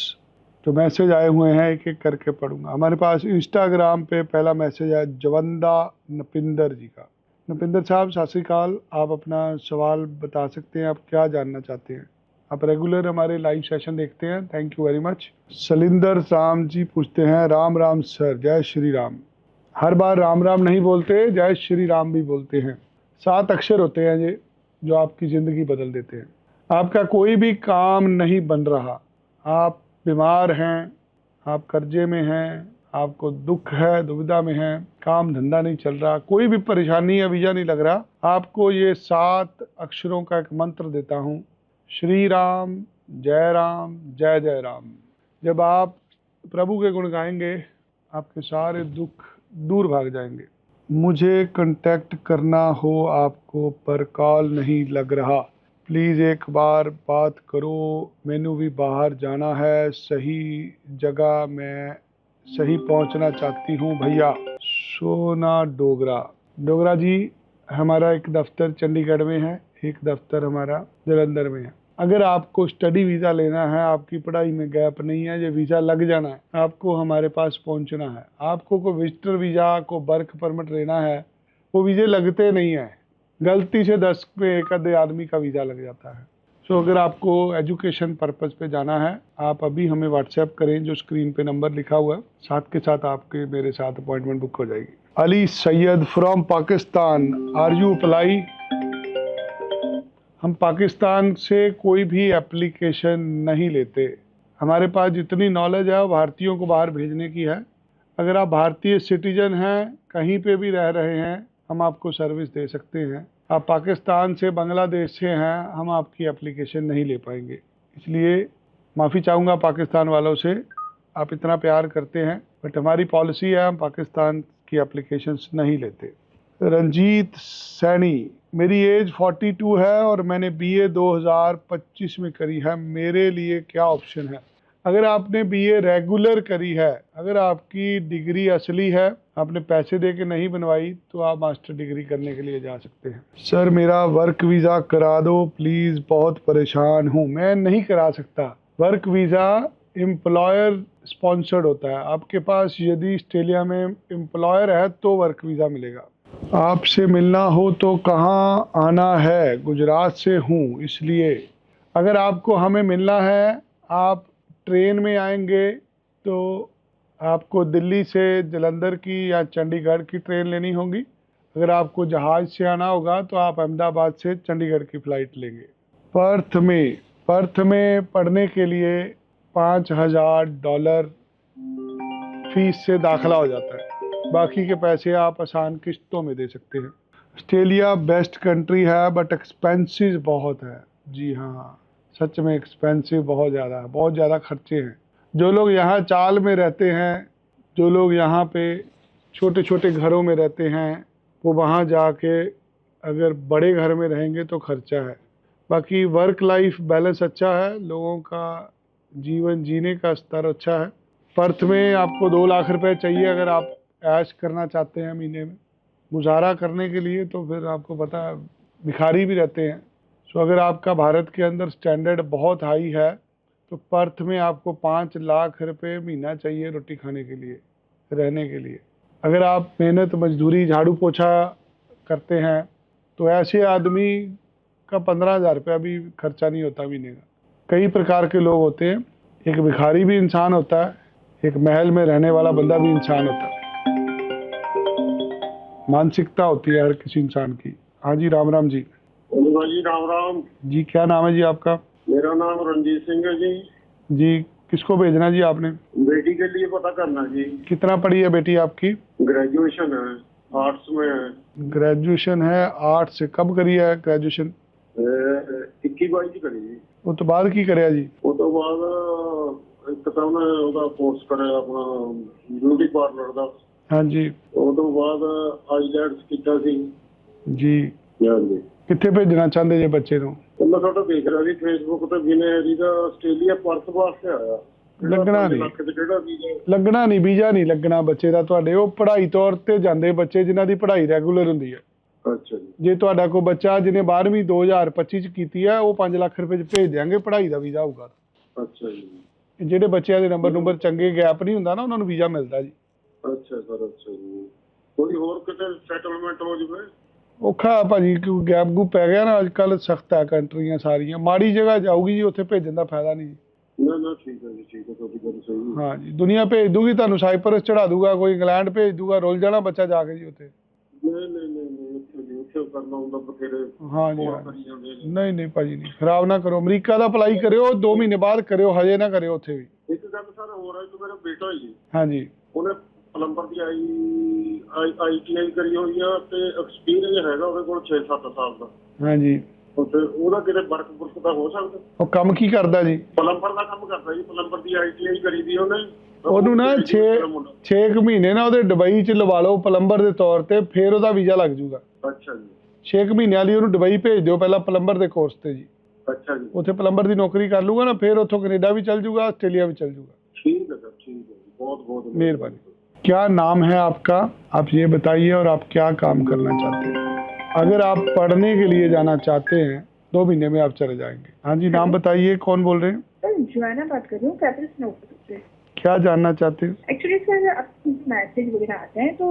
जो मैसेज आए हुए हैं एक एक करके पढ़ूंगा। हमारे पास इंस्टाग्राम पे पहला मैसेज है जवंदा नपिंदर जी का। नपिंदर साहब सत श्री अकाल, आप अपना सवाल बता सकते हैं, आप क्या जानना चाहते हैं? आप रेगुलर हमारे लाइव सेशन देखते हैं, thank you very much. Salinder Ram ji पूछते हैं, राम राम सर, जय श्री राम। हर बार राम राम नहीं बोलते, जय श्री राम भी बोलते हैं। 7 अक्षर होते हैं ये जो आपकी ज़िंदगी बदल देते हैं। आपका कोई भी काम नहीं बन रहा, आप बीमार हैं, आप कर्जे में हैं, आपको दुख है, दुविधा में हैं, काम धंधा नहीं चल रहा, कोई भी परेशानी या वीज़ा नहीं लग रहा, आपको ये 7 अक्षरों का एक मंत्र देता हूँ, श्री राम, जय राम, जय जय राम। जब आप प्रभु के गुण गाएंगे, आपके सारे दुख दूर भाग जाएंगे। मुझे कांटेक्ट करना हो आपको पर कॉल नहीं लग रहा, प्लीज़ एक बार बात करो, मैनू भी बाहर जाना है, सही जगह मैं सही पहुंचना चाहती हूं भैया। सोना डोगरा। डोगरा जी, हमारा एक दफ्तर चंडीगढ़ में है, एक दफ्तर हमारा जलंधर में है। अगर आपको स्टडी वीज़ा लेना है, आपकी पढ़ाई में गैप नहीं है, ये वीज़ा लग जाना है, आपको हमारे पास पहुंचना है। आपको को विजिटर वीज़ा को वर्क परमिट लेना है, वो वीज़े लगते नहीं हैं, गलती से 10 में एक आधे आदमी का वीज़ा लग जाता है। सो अगर आपको एजुकेशन पर्पज़ पे जाना है, आप अभी हमें व्हाट्सएप करें, जो स्क्रीन पे नंबर लिखा हुआ है, साथ के साथ आपके मेरे साथ अपॉइंटमेंट बुक हो जाएगी। Ali Syed from Pakistan, are you apply? हम पाकिस्तान से कोई भी एप्लीकेशन नहीं लेते। हमारे पास जितनी नॉलेज है वो भारतीयों को बाहर भेजने की है। अगर आप भारतीय सिटीजन हैं, कहीं पे भी रह रहे हैं, हम आपको सर्विस दे सकते हैं। आप पाकिस्तान से, बांग्लादेश से हैं, हम आपकी एप्लीकेशन नहीं ले पाएंगे। इसलिए माफ़ी चाहूँगा पाकिस्तान वालों से, आप इतना प्यार करते हैं, बट हमारी पॉलिसी है, हम पाकिस्तान की एप्लीकेशंस नहीं लेते। रंजीत सैनी, मेरी एज 42 है और मैंने बीए 2025 में करी है, मेरे लिए क्या ऑप्शन है? अगर आपने बीए रेगुलर करी है, अगर आपकी डिग्री असली है, आपने पैसे दे के नहीं बनवाई, तो आप मास्टर डिग्री करने के लिए जा सकते हैं। सर मेरा वर्क वीज़ा करा दो प्लीज़, बहुत परेशान हूँ। मैं नहीं करा सकता। वर्क वीज़ा एम्प्लॉयर स्पॉन्सर्ड होता है। आपके पास यदि ऑस्ट्रेलिया में एम्प्लॉयर है तो वर्क वीज़ा मिलेगा। आपसे मिलना हो तो कहाँ आना है? गुजरात से हूँ, इसलिए अगर आपको हमें मिलना है, आप ट्रेन में आएंगे तो आपको दिल्ली से जलंधर की या चंडीगढ़ की ट्रेन लेनी होगी। अगर आपको जहाज़ से आना होगा तो आप अहमदाबाद से चंडीगढ़ की फ़्लाइट लेंगे। पर्थ में पढ़ने के लिए $5,000 फीस से दाखिला हो जाता है, बाकी के पैसे आप आसान किश्तों में दे सकते हैं। ऑस्ट्रेलिया बेस्ट कंट्री है बट एक्सपेंसिव बहुत है। जी हाँ, सच में एक्सपेंसिव बहुत ज़्यादा है, बहुत ज़्यादा खर्चे हैं। जो लोग यहाँ चाल में रहते हैं, जो लोग यहाँ पे छोटे छोटे घरों में रहते हैं, वो वहाँ जाके अगर बड़े घर में रहेंगे तो खर्चा है। बाकी वर्क लाइफ बैलेंस अच्छा है, लोगों का जीवन जीने का स्तर अच्छा है। पर्थ में आपको 2 लाख रुपए चाहिए अगर आप ऐश करना चाहते हैं महीने में, गुजारा करने के लिए, तो फिर आपको पता है भिखारी भी रहते हैं। सो अगर आपका भारत के अंदर स्टैंडर्ड बहुत हाई है तो पर्थ में आपको 5 लाख रुपए महीना चाहिए रोटी खाने के लिए, रहने के लिए। अगर आप मेहनत मजदूरी झाड़ू पोछा करते हैं तो ऐसे आदमी का 15,000 रुपया भी खर्चा नहीं होता महीने का। कई प्रकार के लोग होते हैं, एक भिखारी भी इंसान होता है, एक महल में रहने वाला बंदा भी इंसान होता है। मानसिकता होती है हर किसी इंसान की। हाँ जी, राम राम जी। जी राम राम जी क्या नाम है जी आपका? मेरा नाम रणजीत सिंह है जी। जी किसको भेजना जी आपने? बेटी के लिए पता करना जी। कितना पढ़ी है बेटी आपकी? ग्रेजुएशन है, आर्ट्स में है। ग्रेजुएशन है, आर्ट्स से। कब करी है ग्रेजुएशन? 21-22 की करी जी। वो तो बाद की करे जी। वो तो बाद ਇੱਕ ਤਾਂ ਉਹਨੇ ਉਹਦਾ ਕੋਰਸ ਕਰਿਆ ਆਪਣਾ ਬਿਊਟੀ ਪਾਰਲਰ ਦਾ। हाँ जी ਉਹ ਤੋਂ ਬਾਅਦ ਆਈਲੈਟਸ ਕੀਤਾ ਸੀ जी। ਹਾਂਜੀ। ਕਿੱਥੇ ਭੇਜਣਾ ਚਾਹੁੰਦੇ ਜੇ ਬੱਚੇ ਨੂੰ? ਤੇ ਮੈਂ ਤੁਹਾਡਾ ਦੇਖ ਰਿਹਾ ਸੀ ਫੇਸਬੁੱਕ ਤੇ ਵਿਨੇ ਹੈਰੀ ਦਾ ਆਸਟ੍ਰੇਲੀਆ ਪਰਥ ਵਾਸਤੇ ਆਇਆ। ਲੱਗਣਾ ਨਹੀਂ। ਲੱਖ ਤੇ ਜਿਹੜਾ ਵੀਜ਼ਾ ਲੱਗਣਾ ਨਹੀਂ, ਵੀਜ਼ਾ ਨਹੀਂ ਲੱਗਣਾ ਬੱਚੇ ਦਾ ਤੁਹਾਡੇ। ਉਹ ਪੜ੍ਹਾਈ ਤੌਰ ਤੇ ਜਾਂਦੇ ਬੱਚੇ ਜਿਨ੍ਹਾਂ ਦੀ ਪੜ੍ਹਾਈ ਰੈਗੂਲਰ ਹੁੰਦੀ ਹੈ। ਅੱਛਾ ਜੀ। ਜੇ ਤੁਹਾਡਾ ਕੋਈ ਬੱਚਾ ਜਿਹਨੇ 12ਵੀਂ 2025 ਚ ਕੀਤੀ ਹੈ, ਉਹ 5 ਲੱਖ ਰੁਪਏ ਚ ਭੇਜ ਦਿਆਂਗੇ, ਪੜ੍ਹਾਈ ਦਾ ਵੀਜ਼ਾ ਹੋਊਗਾ। ਅੱਛਾ ਜੀ। ਜਿਹੜੇ ਬੱਚਿਆਂ ਦੇ ਨੰਬਰ ਚੰਗੇ, ਗੈਪ ਨਹੀਂ ਹੁੰਦਾ ਨਾ, ਉਹਨਾਂ ਨੂੰ ਵੀਜ਼ਾ ਮਿਲਦਾ ਜੀ। ਅੱਛਾ ਸਰ, ਅੱਛਾ ਜੀ। ਕੋਈ ਹੋਰ ਕਿਤੇ ਸੈਟਲਮੈਂਟ ਹੋ ਜਵੇ? ਔਖਾ ਭਾਜੀ, ਕਿਉਂ ਗੈਪ ਗੂਪ ਪੈ ਗਿਆ ਨਾ, ਅੱਜ ਕੱਲ੍ਹ ਸਖਤ ਹੈ ਕੰਟਰੀਆਂ ਸਾਰੀਆਂ। ਮਾੜੀ ਜਗ੍ਹਾ ਜਾਊਗੀ ਜੀ, ਉੱਥੇ ਭੇਜਣ ਦਾ ਫਾਇਦਾ ਨਹੀਂ। ਨਾ ਨਾ ਠੀਕ ਹੈ ਜੀ, ਠੀਕ ਹੈ, ਤੁਹਾਡੀ ਗੱਲ ਸਹੀ ਹੈ। ਹਾਂ ਜੀ, ਦੁਨੀਆ ਭੇਜ ਦੂਗੀ ਤੁਹਾਨੂੰ, ਸਾਈਪਰਸ ਚੜਾ ਦੂਗਾ, ਕੋਈ ਇੰਗਲੈਂਡ ਭੇਜ ਦੂਗਾ, ਰੁੱਲ ਜਾਣਾ ਬੱਚਾ ਜਾ ਕੇ ਜੀ ਉੱਥੇ। ਨਹੀਂ ਨਹੀਂ ਨਹੀਂ ਨਹੀਂ, ਉੱਥੇ ਨਹੀਂ, ਉੱਥੇ ਕਰਨਾ ਹੁੰਦਾ ਬਥੇਰੇ। ਹਾਂ ਜੀ ਹੋਰ ਹਾਂ। ਕਰੀ ਜਾਂਦੇ ਨੇ। ਨਹੀਂ ਨਹੀਂ ਭਾਜੀ ਨਹੀਂ, ਖਰਾਬ ਨਾ ਕਰੋ। ਅਮਰੀਕਾ ਦਾ ਅਪਲਾਈ ਕਰਿਓ, 2 ਮਹੀਨੇ ਬਾਅਦ ਕਰਿਓ, ਹਜੇ ਨਾ ਕਰਿਓ ਉੱਥੇ ਵੀ। ਇੱਕ ਗੱਲ ਸਰ ਹੋਰ ਹੈ, ਕਿ ਮੇਰਾ ਬੇਟਾ ਜੀ, ਹਾਂ ਜੀ, ਉਹਨੇ ਪਲੰਬਰ ਦੀ ITI ਕਰੀ ਹੋਈ ਆ ਤੇ ਐਕਸਪੀਰੀਅੰਸ ਹੈਗਾ ਉਹਦੇ ਕੋਲ 6-7 ਸਾਲ ਦਾ। ਹਾਂ ਜੀ। ਤੇ ਉਹਦਾ ਕਿਤੇ ਵਰਕ ਬੁਰਕ ਦਾ ਹੋ ਸਕਦਾ? ਉਹ ਕੰਮ ਕੀ ਕਰਦਾ ਜੀ? ਪਲੰਬਰ ਦਾ ਕੰਮ ਕਰਦਾ ਜੀ, ਪਲੰਬਰ ਦੀ ITI ਕਰੀ ਦੀ ਉਹਨੇ। ਉਹਨੂੰ ਨਾ 6 ਮਹੀਨੇ ਨਾ ਉਹਦੇ ਦੁਬਈ ਚ ਲਵਾ ਲਓ ਪਲੰਬਰ ਦੇ ਤੌਰ ਤੇ, ਫਿਰ ਉਹਦਾ ਵੀਜ਼ਾ ਲੱਗ ਜਾਊਗਾ। ਅੱਛਾ ਜੀ। 6 ਮਹੀਨਿਆਂ ਲਈ ਉਹਨੂੰ ਦੁਬਈ ਭੇਜ ਦਿਓ ਪਹਿਲਾਂ ਪਲੰਬਰ ਦੇ ਕੋਰਸ ਤੇ ਜੀ। ਅੱਛਾ ਜੀ। ਉੱਥੇ ਪਲੰਬਰ ਦੀ ਨੌਕਰੀ ਕਰ ਲੂਗਾ ਨਾ, ਫਿਰ ਉੱਥੋਂ ਕੈਨੇਡਾ ਵੀ ਚੱਲ ਜਾਊਗਾ, ਆस्ट्रेलिया भी चल जाऊगा। ठीक है सर, ठीक है, बहुत बहुत मेहरबानी। क्या नाम है आपका, आप ये बताइए, और आप क्या काम करना चाहते हैं? अगर आप पढ़ने के लिए जाना चाहते हैं 2 महीने में आप चले जाएंगे। हाँ जी, नाम बताइए, कौन बोल रहे हैं? सर जोआना बात कर रही हूँ कैपिटल स्नोफल से। क्या जानना चाहते हैं? एक्चुअली सर आपको मैसेज वगैरह आते हैं तो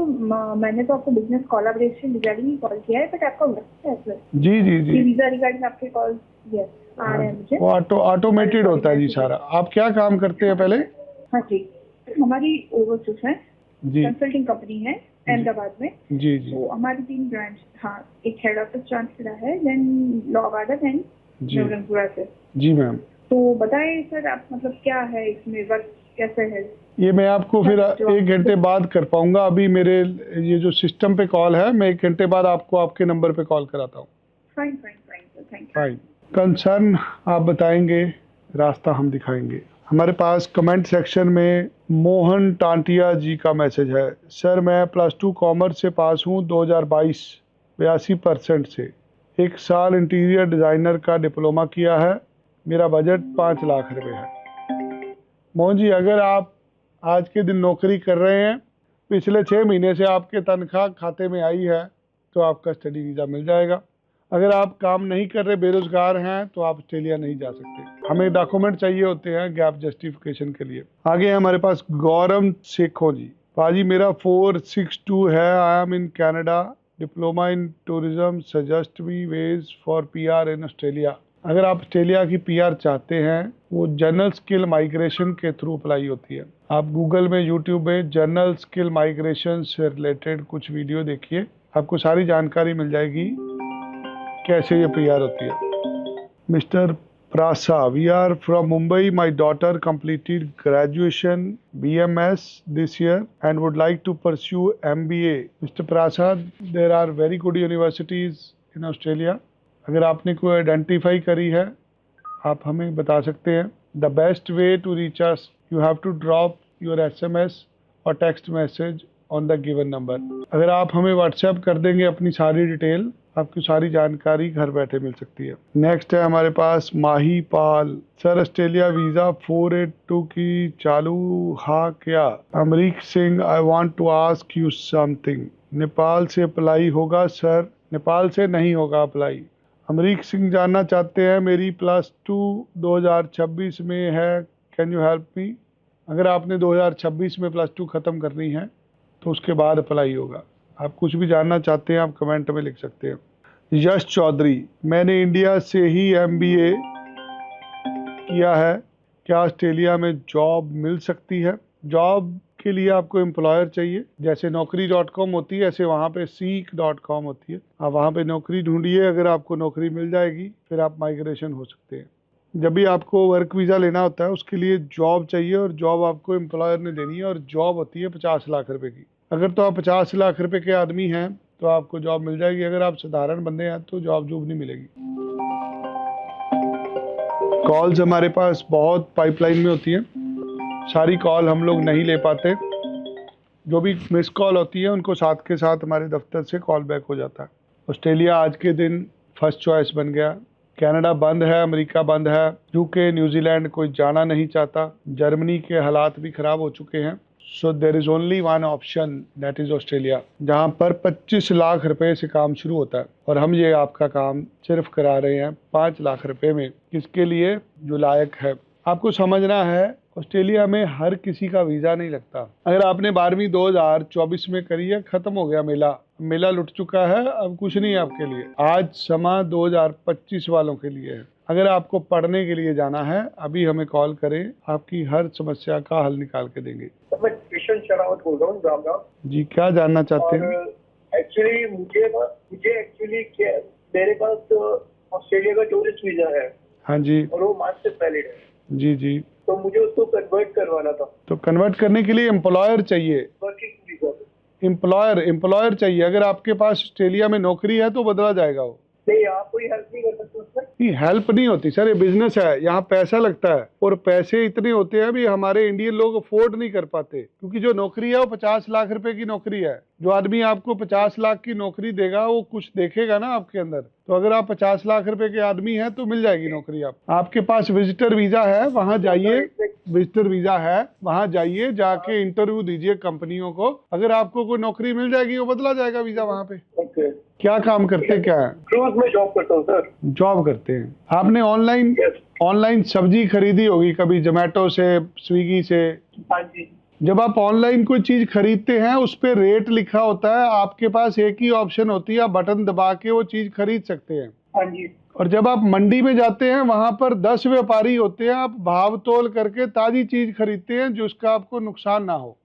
मैंने तो आपको बिजनेस कोलैबोरेशन रिगार्डिंग कॉल किया है, बट आपका वर्क है सर जी जी जी, वीजा रिगार्डिंग आपके कॉल आ रहे हैं मुझे। वो ऑटोमेटेड होता है जी सारा। आप क्या काम करते हैं पहले? हाँ जी, हमारी ओवरसीज है जी कंसल्टिंग कंपनी है अहमदाबाद में। जी जी तो हमारी 3 ब्रांच, हाँ, एक हेड ऑफिस ट्रांसफर है, देन लॉ गार्डन एंड जी नवरंगपुरा से। जी मैम, तो बताएं सर आप, मतलब क्या है इसमें, वर्क कैसे है? ये मैं आपको फिर 1 घंटे बाद कर पाऊंगा। अभी मेरे ये जो सिस्टम पे कॉल है, मैं 1 घंटे बाद आपको आपके नंबर पे कॉल कराता हूँ। Fine fine fine sir, thank you. Fine. Concern आप बताएंगे, रास्ता हम दिखाएंगे। हमारे पास कमेंट सेक्शन में मोहन टांटिया जी का मैसेज है। सर मैं +2 कॉमर्स से पास हूँ 2022, 82% से। 1 साल इंटीरियर डिज़ाइनर का डिप्लोमा किया है, मेरा बजट 5 लाख रुपए है। मोहन जी, अगर आप आज के दिन नौकरी कर रहे हैं, पिछले 6 महीने से आपके तनख्वाह खाते में आई है, तो आपका स्टडी वीज़ा मिल जाएगा। अगर आप काम नहीं कर रहे, बेरोजगार हैं, तो आप ऑस्ट्रेलिया नहीं जा सकते। हमें डॉक्यूमेंट चाहिए होते हैं गैप जस्टिफिकेशन के लिए। आगे हमारे पास गौरव शेखो जी। पाजी मेरा 462 है, I am in Canada, diploma in tourism, suggest me ways for PR in Australia. अगर आप ऑस्ट्रेलिया की PR चाहते हैं, वो जनरल स्किल माइग्रेशन के थ्रू अप्लाई होती है। आप गूगल में, यूट्यूब में जनरल स्किल माइग्रेशन से रिलेटेड कुछ वीडियो देखिए, आपको सारी जानकारी मिल जाएगी कैसे ये PR होती है। Mister Prasa, we are from Mumbai, my daughter completed graduation BMS this year and would like to pursue MBA. Mr. Prasa, there are very good universities in Australia. अगर आपने कोई आइडेंटिफाई करी है, आप हमें बता सकते हैं। The best way to reach us, you have to drop your SMS और text message on the given number. अगर आप हमें व्हाट्सएप कर देंगे अपनी सारी डिटेल, आपकी सारी जानकारी घर बैठे मिल सकती है। नेक्स्ट है हमारे पास Mahi Pal. Sir Australia visa 482 की चालू हाँ क्या? Amrik Singh, I want to ask you something. Nepal से अप्लाई होगा सर? नेपाल से नहीं होगा अप्लाई। अमरीक सिंह जानना चाहते हैं, मेरी +2 2026 में है, कैन यू हेल्प मी? अगर आपने 2026 में +2 ख़त्म करनी है तो उसके बाद अप्लाई होगा। आप कुछ भी जानना चाहते हैं, आप कमेंट में लिख सकते हैं। यश चौधरी, मैंने इंडिया से ही MBA किया है, क्या ऑस्ट्रेलिया में जॉब मिल सकती है? जॉब के लिए आपको एम्प्लॉयर चाहिए, जैसे naukri.com होती है, ऐसे वहाँ पे seek.com होती है। आप वहाँ पे नौकरी ढूंढिए, अगर आपको नौकरी मिल जाएगी फिर आप माइग्रेशन हो सकते हैं। जब भी आपको वर्क वीज़ा लेना होता है, उसके लिए जॉब चाहिए, और जॉब आपको एम्प्लॉयर ने देनी है, और जॉब होती है 50 लाख रुपए की। अगर तो आप 50 लाख रुपए के आदमी हैं तो आपको जॉब मिल जाएगी, अगर आप साधारण बंदे हैं तो जॉब नहीं मिलेगी। कॉल्स हमारे पास बहुत पाइपलाइन में होती है, सारी कॉल हम लोग नहीं ले पाते। जो भी मिस कॉल होती है उनको साथ के साथ हमारे दफ्तर से कॉल बैक हो जाता है। ऑस्ट्रेलिया आज के दिन फर्स्ट चॉइस बन गया। कनाडा बंद है, अमेरिका बंद है, UK, न्यूजीलैंड कोई जाना नहीं चाहता, जर्मनी के हालात भी ख़राब हो चुके हैं। So there is only one option, that is Australia, जहाँ पर 25 लाख रुपए से काम शुरू होता है, और हम ये आपका काम सिर्फ करा रहे हैं 5 लाख रुपए में। किसके लिए? जो लायक है। आपको समझना है, ऑस्ट्रेलिया में हर किसी का वीज़ा नहीं लगता। अगर आपने 12वीं 2024 में करी है, ख़त्म हो गया मेला लुट चुका है, अब कुछ नहीं है आपके लिए। आज समा 2025 वालों के लिए है। अगर आपको पढ़ने के लिए जाना है, अभी हमें कॉल करें, आपकी हर समस्या का हल निकाल के देंगे। मैं किशन शरावत बोल रहा हूँ, गाँव जी, क्या जानना चाहते हैं? एक्चुअली मेरे पास ऑस्ट्रेलिया का टूरिस्ट वीजा है। हाँ जी। और वो मार्च से वैलिड है। जी जी। तो मुझे उसको कन्वर्ट करवाना था। तो कन्वर्ट करने के लिए एम्प्लॉयर चाहिए, वर्किंग वीजा। एम्प्लॉयर चाहिए। अगर आपके पास ऑस्ट्रेलिया में नौकरी है तो बदला जाएगा वो। नहीं, आप कोई हेल्प नहीं कर सकते उसमें? नहीं, हेल्प नहीं होती सर, ये बिजनेस है, यहाँ पैसा लगता है और पैसे इतने होते हैं भी हमारे इंडियन लोग अफोर्ड नहीं कर पाते, क्योंकि जो नौकरी है वो 50 लाख रुपए की नौकरी है। जो आदमी आपको 50 लाख की नौकरी देगा वो कुछ देखेगा ना आपके अंदर। तो अगर आप 50 लाख रुपए के आदमी हैं तो मिल जाएगी नौकरी। आपके पास विजिटर वीजा है, वहां जाइए, विजिटर वीजा है, वहां जाइए, जाके इंटरव्यू दीजिए कंपनियों को, अगर आपको कोई नौकरी मिल जाएगी वो बदला जाएगा वीजा वहां पे। ओके, क्या काम करते क्या है? क्रूज में जॉब करता हूँ सर। जॉब करते हैं। आपने ऑनलाइन सब्जी खरीदी होगी कभी, जोमेटो से, स्विगी से। हाँ जी। जब आप ऑनलाइन कोई चीज खरीदते हैं उस पे रेट लिखा होता है, आपके पास एक ही ऑप्शन होती है, आप बटन दबा के वो चीज खरीद सकते हैं। हाँ जी। और जब आप मंडी में जाते हैं वहां पर 10 व्यापारी होते हैं, आप भाव तोल करके ताजी चीज खरीदते हैं जिसका आपको नुकसान ना हो।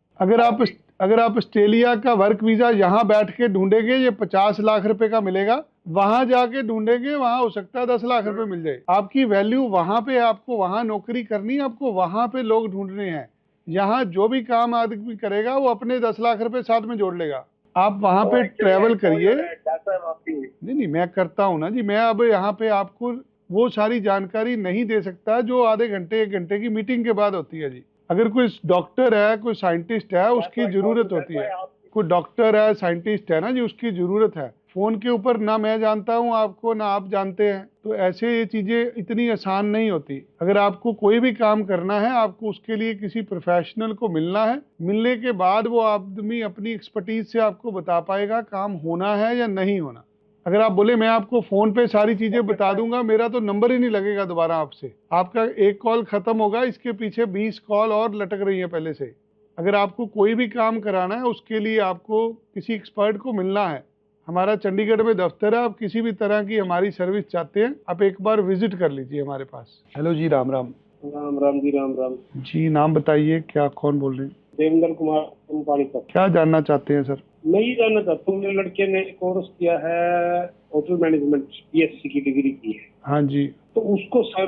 अगर आप ऑस्ट्रेलिया का वर्क वीजा यहाँ बैठ के ढूंढेंगे ये 50 लाख रुपए का मिलेगा, वहां जाके ढूंढेंगे वहां हो सकता है 10 लाख रुपए मिल जाए। आपकी वैल्यू वहां पे, आपको वहां नौकरी करनी है, आपको वहां पे लोग ढूंढने हैं। यहाँ जो भी काम आदमी करेगा वो अपने 10 लाख रुपए साथ में जोड़ लेगा। आप वहां पे ट्रेवल करिए। नहीं नहीं, मैं करता हूँ ना जी, मैं अब यहाँ पे आपको वो सारी जानकारी नहीं दे सकता जो आधे घंटे 1 घंटे की मीटिंग के बाद होती है जी। अगर कोई डॉक्टर है, कोई साइंटिस्ट है, उसकी जरूरत होती है। कोई डॉक्टर है, साइंटिस्ट है ना जी, उसकी जरूरत है। फोन के ऊपर ना मैं जानता हूँ आपको, ना आप जानते हैं, तो ऐसे ये चीजें इतनी आसान नहीं होती। अगर आपको कोई भी काम करना है, आपको उसके लिए किसी प्रोफेशनल को मिलना है, मिलने के बाद वो आदमी अपनी एक्सपर्टीज से आपको बता पाएगा काम होना है या नहीं होना। अगर आप बोले मैं आपको फोन पे सारी चीजें बता दूंगा, मेरा तो नंबर ही नहीं लगेगा दोबारा आपसे। आपका एक कॉल खत्म होगा, इसके पीछे 20 कॉल और लटक रही है पहले से। अगर आपको कोई भी काम कराना है उसके लिए आपको किसी एक्सपर्ट को मिलना है। हमारा चंडीगढ़ में दफ्तर है, आप किसी भी तरह की हमारी सर्विस चाहते हैं आप एक बार विजिट कर लीजिए हमारे पास। हेलो जी, राम राम। राम राम जी, राम राम जी, नाम बताइए, क्या कौन बोल रहे हैं? देवेंद्र कुमार पानी सर। क्या जानना चाहते हैं सर? मैं ये जानना चाहता हूँ, मेरे लड़के ने कोर्स किया है होटल मैनेजमेंट, बीएससी की डिग्री की है। हाँ जी। तो उसको सर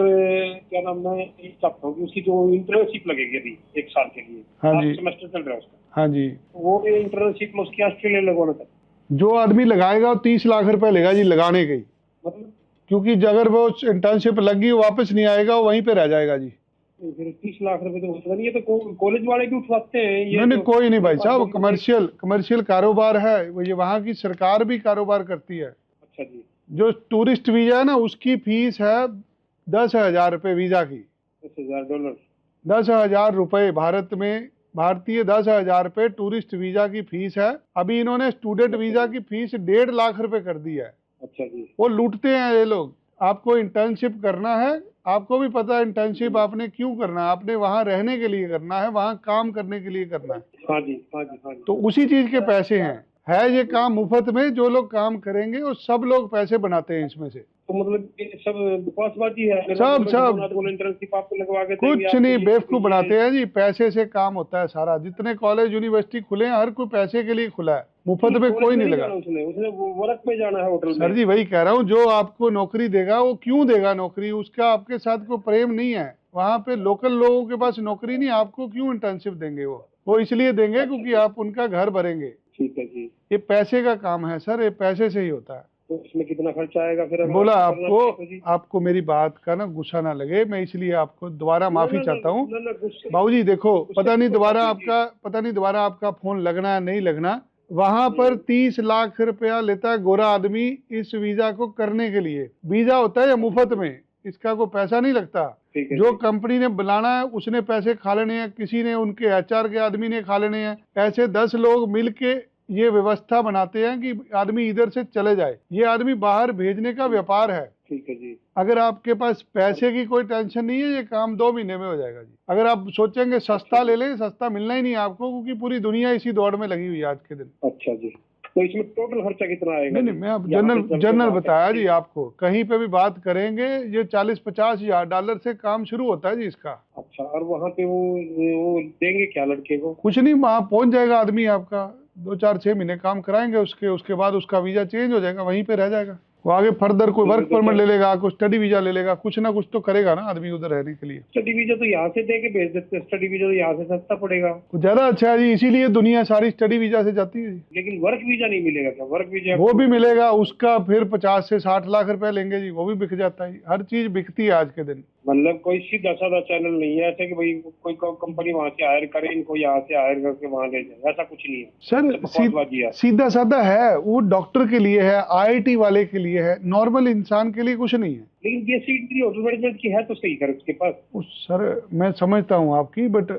क्या नाम, मैं ये चाहता हूँ कि उसकी जो इंटर्नशिप लगेगी अभी 1 साल के लिए, हाँ जी। सेमेस्टर चल रहा है उसका। हाँ जी। वो इंटर्नशिप में उसकी ऑस्ट्रेलिया लगवाना था। जो आदमी लगाएगा वो 30 लाख रुपए लेगा जी लगाने के ही, मतलब क्योंकि अगर वो इंटर्नशिप लगी वापस नहीं आएगा, वो वहीं पे रह जाएगा जी। फिर 30 लाख रुपए तो होता नहीं है, तो कॉलेज वाले भी उठवाते हैं ये? नहीं, तो कोई नहीं भाई साहब, कमर्शियल कारोबार है वो, ये वहाँ की सरकार भी कारोबार करती है। अच्छा जी। जो टूरिस्ट वीजा है ना, उसकी फीस है 10,000 रुपये वीजा की। $10,000? 10,000 रुपये भारत में, भारतीय 10,000 रुपये टूरिस्ट वीजा की फीस है। अभी इन्होंने स्टूडेंट वीजा की फीस 1.5 लाख रुपए कर दी है। अच्छा जी। वो लूटते हैं ये लोग। आपको इंटर्नशिप करना है, आपको भी पता है इंटर्नशिप आपने क्यों करना है, आपने वहाँ रहने के लिए करना है, वहाँ काम करने के लिए करना है। हाँ जी, हाँ जी, हाँ जी। तो उसी चीज के पैसे हैं, है ये काम मुफ्त में। जो लोग काम करेंगे वो सब लोग पैसे बनाते हैं इसमें से। तो मतलब ये सब बकवासबाजी है? सब इंटर्नशिप आपको लगवा के कुछ नहीं, बेवकूफ बनाते हैं जी। पैसे से काम होता है सारा। जितने कॉलेज यूनिवर्सिटी खुले हैं हर कोई पैसे के लिए खुला है, मुफ्त में कोई नहीं लगा। उसने वर्क में जाना है होटल में। सर जी वही कह रहा हूँ, जो आपको नौकरी देगा वो क्यों देगा नौकरी? उसका आपके साथ कोई प्रेम नहीं है। वहाँ पे लोकल लोगों के पास नौकरी नहीं, आपको क्यों इंटर्नशिप देंगे? वो इसलिए देंगे क्योंकि आप उनका घर भरेंगे। ठीक है जी। ये पैसे का काम है सर, ये पैसे से ही होता है। तो इसमें कितना खर्चा आएगा फिर? बोला आपको मेरी बात का ना गुस्सा ना लगे, मैं इसलिए आपको दोबारा माफी चाहता हूँ। बाबूजी देखो, पता नहीं दोबारा आपका फोन लगना है नहीं लगना। वहां पर 30 लाख रुपया लेता है गोरा आदमी इस वीजा को करने के लिए। वीजा होता है या मुफ्त में, इसका कोई पैसा नहीं लगता। जो कंपनी ने बुलाना है उसने पैसे खा लेने हैं, किसी ने उनके एचआर के आदमी ने खा लेने हैं। ऐसे 10 लोग मिलके ये व्यवस्था बनाते हैं कि आदमी इधर से चले जाए। ये आदमी बाहर भेजने का व्यापार है। ठीक है जी। अगर आपके पास पैसे की कोई टेंशन नहीं है, ये काम 2 महीने में हो जाएगा जी। अगर आप सोचेंगे सस्ता ले लें, सस्ता मिलना ही नहीं आपको, क्योंकि पूरी दुनिया इसी दौड़ में लगी हुई है आज के दिन। अच्छा जी। तो इसमें टोटल खर्चा कितना आएगा? नहीं, मैं अब जनरल बताया जी आपको। कहीं पे भी बात करेंगे ये 40-50 हजार डॉलर से काम शुरू होता है जी इसका। अच्छा, और वहाँ पे वो देंगे क्या लड़के को? कुछ नहीं, वहाँ पहुंच जाएगा आदमी आपका, 2-4-6 महीने काम कराएंगे, उसके बाद उसका वीजा चेंज हो जाएगा, वहीं पे रह जाएगा। वो आगे फर्दर कोई वर्क परमिट ले लेगा, कोई स्टडी वीजा ले लेगा, कुछ ना कुछ तो करेगा ना आदमी उधर रहने के लिए। स्टडी वीजा तो यहाँ से दे के भेज देते, स्टडी वीजा तो यहाँ से सस्ता पड़ेगा। वो ज्यादा अच्छा है जी, इसीलिए दुनिया सारी स्टडी वीजा से जाती है जी। लेकिन वर्क वीजा नहीं मिलेगा क्या? वर्क वीजा वो भी मिलेगा, उसका फिर 50 से 60 लाख रुपए लेंगे जी, वो भी बिक जाता है। हर चीज बिकती है आज के दिन। मतलब कोई सीधा साधा चैनल नहीं है ऐसे कि भाई कोई कंपनी वहां से हायर करे, इनको यहाँ से हायर करके वहां ले जाए, ऐसा कुछ नहीं है सर बकवासबाजी है। सीधा साधा है, वो डॉक्टर के लिए है, आईआईटी वाले के लिए है, नॉर्मल इंसान के लिए कुछ नहीं है। लेकिन बीएससी डिग्री होटल मैनेजमेंट की है तो सही कर उसके पास। सर मैं समझता हूँ आपकी, बट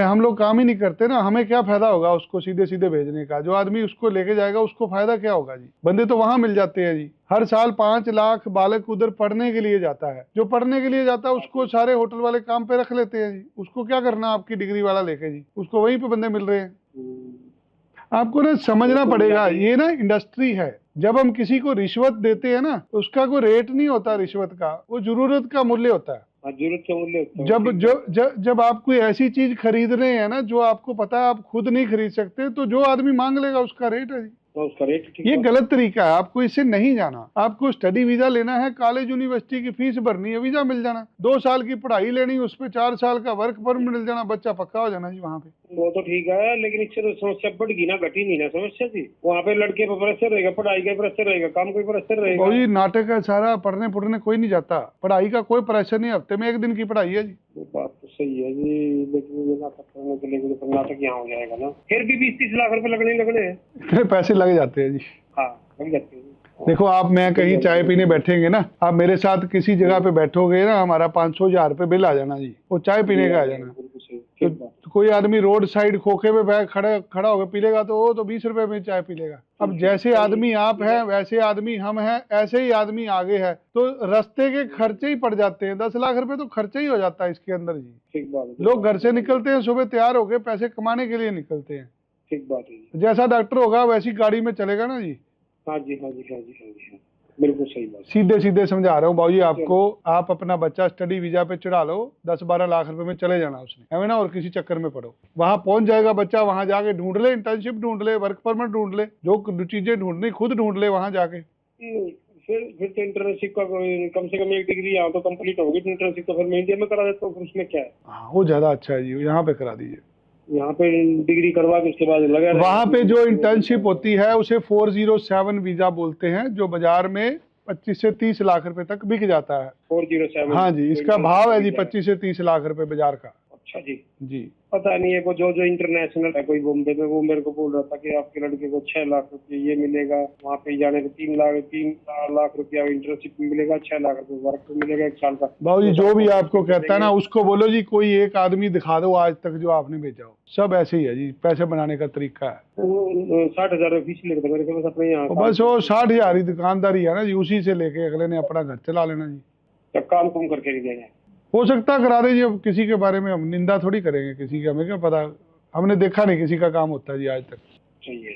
हम लोग काम ही नहीं करते ना, हमें क्या फायदा होगा उसको सीधे सीधे भेजने का? जो आदमी उसको लेके जाएगा उसको फायदा क्या होगा जी? बंदे तो वहां मिल जाते हैं जी। हर साल 5 लाख बालक उधर पढ़ने के लिए जाता है, जो पढ़ने के लिए जाता है उसको सारे होटल वाले काम पे रख लेते हैं जी। उसको क्या करना आपकी डिग्री वाला लेके जी? उसको वहीं पे बंदे मिल रहे हैं। आपको ना समझना पड़ेगा, ये ना इंडस्ट्री है। जब हम किसी को रिश्वत देते हैं ना, उसका कोई रेट नहीं होता रिश्वत का, वो जरूरत का मूल्य होता है। जरूरत का मूल्य होता है। जब आप कोई ऐसी चीज खरीद रहे हैं ना जो आपको पता है आप खुद नहीं खरीद सकते, तो जो आदमी मांग लेगा उसका रेट है जी। तो उसका रेट ठीक ये है। गलत तरीका है, आपको इससे नहीं जाना। आपको स्टडी वीजा लेना है, कॉलेज यूनिवर्सिटी की फीस भरनी है, वीजा मिल जाना। 2 साल की पढ़ाई लेनी, उस पर 4 साल का वर्क परमिट मिल जाना, बच्चा पक्का हो जाना जी वहाँ पे। वो तो ठीक है, लेकिन इससे तो समस्या बढ़ गई ना, घटी नहीं ना समस्या जी। वहाँ पे लड़के पर प्रेशर रहेगा, पढ़ाई का प्रेशर रहेगा, काम का प्रेशर रहेगा। वही नाटक है सारा, पढ़ने पुढ़ने कोई नहीं जाता, पढ़ाई का कोई प्रेशर नहीं, हफ्ते में 1 दिन की पढ़ाई है जी। वो बात तो सही है जी, लेकिन ये नाटक करने के लिए तो नाटक यहाँ हो जाएगा ना, फिर भी 20-30 लाख रुपए लगने हैं। इतने पैसे लग जाते हैं जी। हाँ लग जाते हैं। देखो आप, मैं कहीं चाय पीने बैठेंगे ना, आप मेरे साथ किसी जगह पे बैठोगे ना, हमारा 500-1000 रुपए बिल आ जाना जी, वो चाय पीने का आ जाना। तो कोई आदमी रोड साइड खोखे पे बैठ खड़ा होकर पी लेगा तो वो तो 20 रुपए में चाय पी लेगा। अब जैसे आदमी आप हैं वैसे आदमी हम हैं, ऐसे ही आदमी आगे है, तो रास्ते के खर्चे ही पड़ जाते हैं। 10 लाख रुपए तो खर्चे ही हो जाता है इसके अंदर जी। ठीक बात है। लोग घर से निकलते हैं सुबह तैयार होकर पैसे कमाने के लिए निकलते हैं। ठीक बात है। जैसा डॉक्टर होगा वैसी गाड़ी में चलेगा ना जी। हाँ जी हाँ जी हाँ जी हाँ जी, बिल्कुल सही बात। सीधे सीधे समझा रहा हूँ बाबूजी आपको, आप अपना बच्चा स्टडी वीजा पे चढ़ा लो, 10-12 लाख रुपए में चले जाना उसने, है ना, और किसी चक्कर में पड़ो। वहां पहुंच जाएगा बच्चा, वहां जाके ढूंढ ले, इंटर्नशिप ढूंढ ले, वर्क परमिट ढूंढ ले, जो चीजें ढूंढनी खुद ढूंढ ले वहां जाके। फिर तो इंटर्नशिप का कम से कम 1 डिग्री यहाँ तो कंप्लीट होगी, इंटर्नशिप तो फिर मैं इंडिया में करा देता हूँ, फिर उसमें क्या है। हाँ वो ज्यादा अच्छा है जी, यहाँ पे करा दीजिए। यहाँ पे डिग्री करवा के उसके बाद लगा वहां पे जो इंटर्नशिप होती है उसे 407 वीजा बोलते हैं, जो बाजार में 25 से 30 लाख रुपए तक बिक जाता है। 407। हाँ जी, इसका भाव है जी 25 से 30 लाख रुपए बाजार का। अच्छा जी। जी पता नहीं है को जो इंटरनेशनल है कोई बॉम्बे में, वो मेरे को बोल रहा था कि आपके लड़के को 6 लाख रुपये ये मिलेगा, वहाँ पे जाने को 3 लाख रुपया इंटर्नशिप में मिलेगा, 6 लाख रुपये वर्क में मिलेगा 1 साल का। बाबूजी जो भी आपको कहता है ना उसको बोलो जी कोई एक आदमी दिखा दो आज तक जो आपने बेचा हो। सब ऐसे ही है जी, पैसे बनाने का तरीका है। 60,000 फीस लेकर मेरे को बस अपने यहाँ बस वो 60,000 ही दुकानदारी है ना जी, उसी से लेके अगले ने अपना घर चला लेना जी। काम कुम करके नहीं देंगे। हो सकता करा दीजिए, अब किसी के बारे में हम निंदा थोड़ी करेंगे किसी की, हमें क्या पता, हमने देखा नहीं किसी का काम होता है जी आज तक। सही है,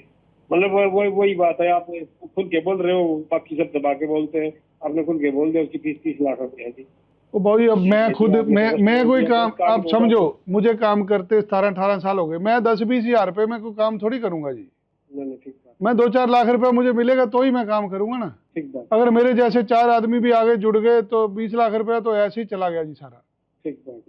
मतलब वही बात है, आप खुल के बोल रहे हो, बाकी सब दबा के बोलते हैं, आपने खुल के बोल दिया उसकी फीस 30 लाख रुपए है जी। ओ भाई अब मैं खुद मैं कोई काम, आप समझो मुझे काम करते 17-18 साल हो गए, मैं 10-20 हजार रुपए में कोई काम थोड़ी करूंगा जी। नहीं ठीक बात। मैं 2-4 लाख रुपए मुझे मिलेगा तो ही मैं काम करूंगा ना। ठीक बात। अगर मेरे जैसे 4 आदमी भी आगे जुड़ गए तो 20 लाख रुपया तो ऐसे ही चला गया जी सारा। ठीक बात।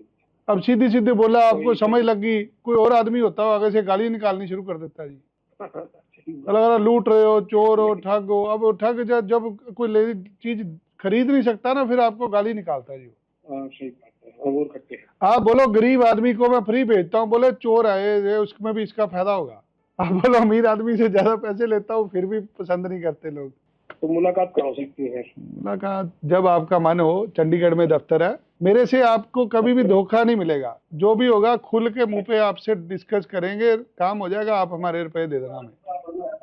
अब सीधी सीधे बोला, आपको समझ लगी, कोई और आदमी होता हो आगे से गाली निकालनी शुरू कर देता है जी। अगर लूट रहे हो, चोर हो, ठग हो। अब ठग जब कोई चीज खरीद नहीं सकता ना, फिर आपको गाली निकालता है जी। सही बात है, और करते हैं। आप बोलो गरीब आदमी को मैं फ्री भेजता हूँ, बोले चोर आए उसमें भी इसका फायदा होगा। आप बोलो अमीर आदमी से ज्यादा पैसे लेता हूँ, फिर भी पसंद नहीं करते लोग। तो मुलाकात कहाँ हो सकती है? मुलाकात जब आपका मन हो, चंडीगढ़ में दफ्तर है, मेरे से आपको कभी भी धोखा नहीं मिलेगा। जो भी होगा खुल के मुंह पे आपसे डिस्कस करेंगे, काम हो जाएगा, आप हमारे रुपए दे देना हमें।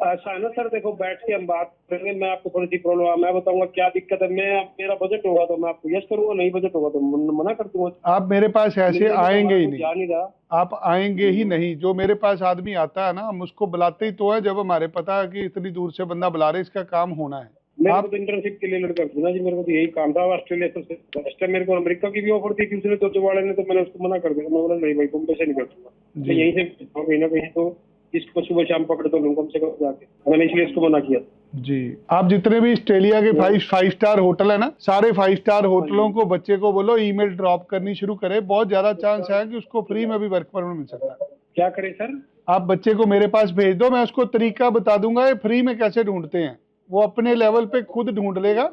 ऐसा है ना सर, देखो बैठ के हम बात करेंगे, मैं आपको थोड़ी सी प्रॉब्लम मैं बताऊंगा क्या दिक्कत है, मेरा बजट होगा तो मैं आपको यस करूंगा, नहीं बजट होगा तो मना कर दूंगा। आप मेरे पास ऐसे आएंगे ही नहीं, रहा आप आएंगे ही नहीं। जो मेरे पास आदमी आता है ना, हम उसको बुलाते ही तो है जब हमारे पता है कि इतनी दूर से बंदा बुला रहे, इसका काम होना है। मेरे को तो इंटर्नशिप के लिए लड़का ढूंढा जी, मेरे को तो यही काम था। ऑस्ट्रेलिया सबसे बेस्ट है, मेरे को अमेरिका की भी ऑफर थी दूसरे वाले ने, तो मैंने उसको मना कर दिया। मैं बोला नहीं भाई, बॉम्बे से नहीं कर दूंगा, तो यहीं से कहीं ना कहीं तो इसको सुबह शाम पकड़ तो लूँ कम से कम जाके, मैंने इसलिए इसको मना किया। जी, आप जितने भी ऑस्ट्रेलिया के 5 स्टार होटल है ना, सारे 5 स्टार होटलों को बच्चे को बोलो ईमेल ड्रॉप करनी शुरू करे। बहुत ज्यादा चांस है कि उसको फ्री में भी वर्क परमिट मिल सकता है। क्या करें सर? आप बच्चे को मेरे पास भेज दो, मैं उसको तरीका बता दूंगा ये फ्री में कैसे ढूंढते हैं। वो अपने लेवल पे खुद ढूंढ लेगा,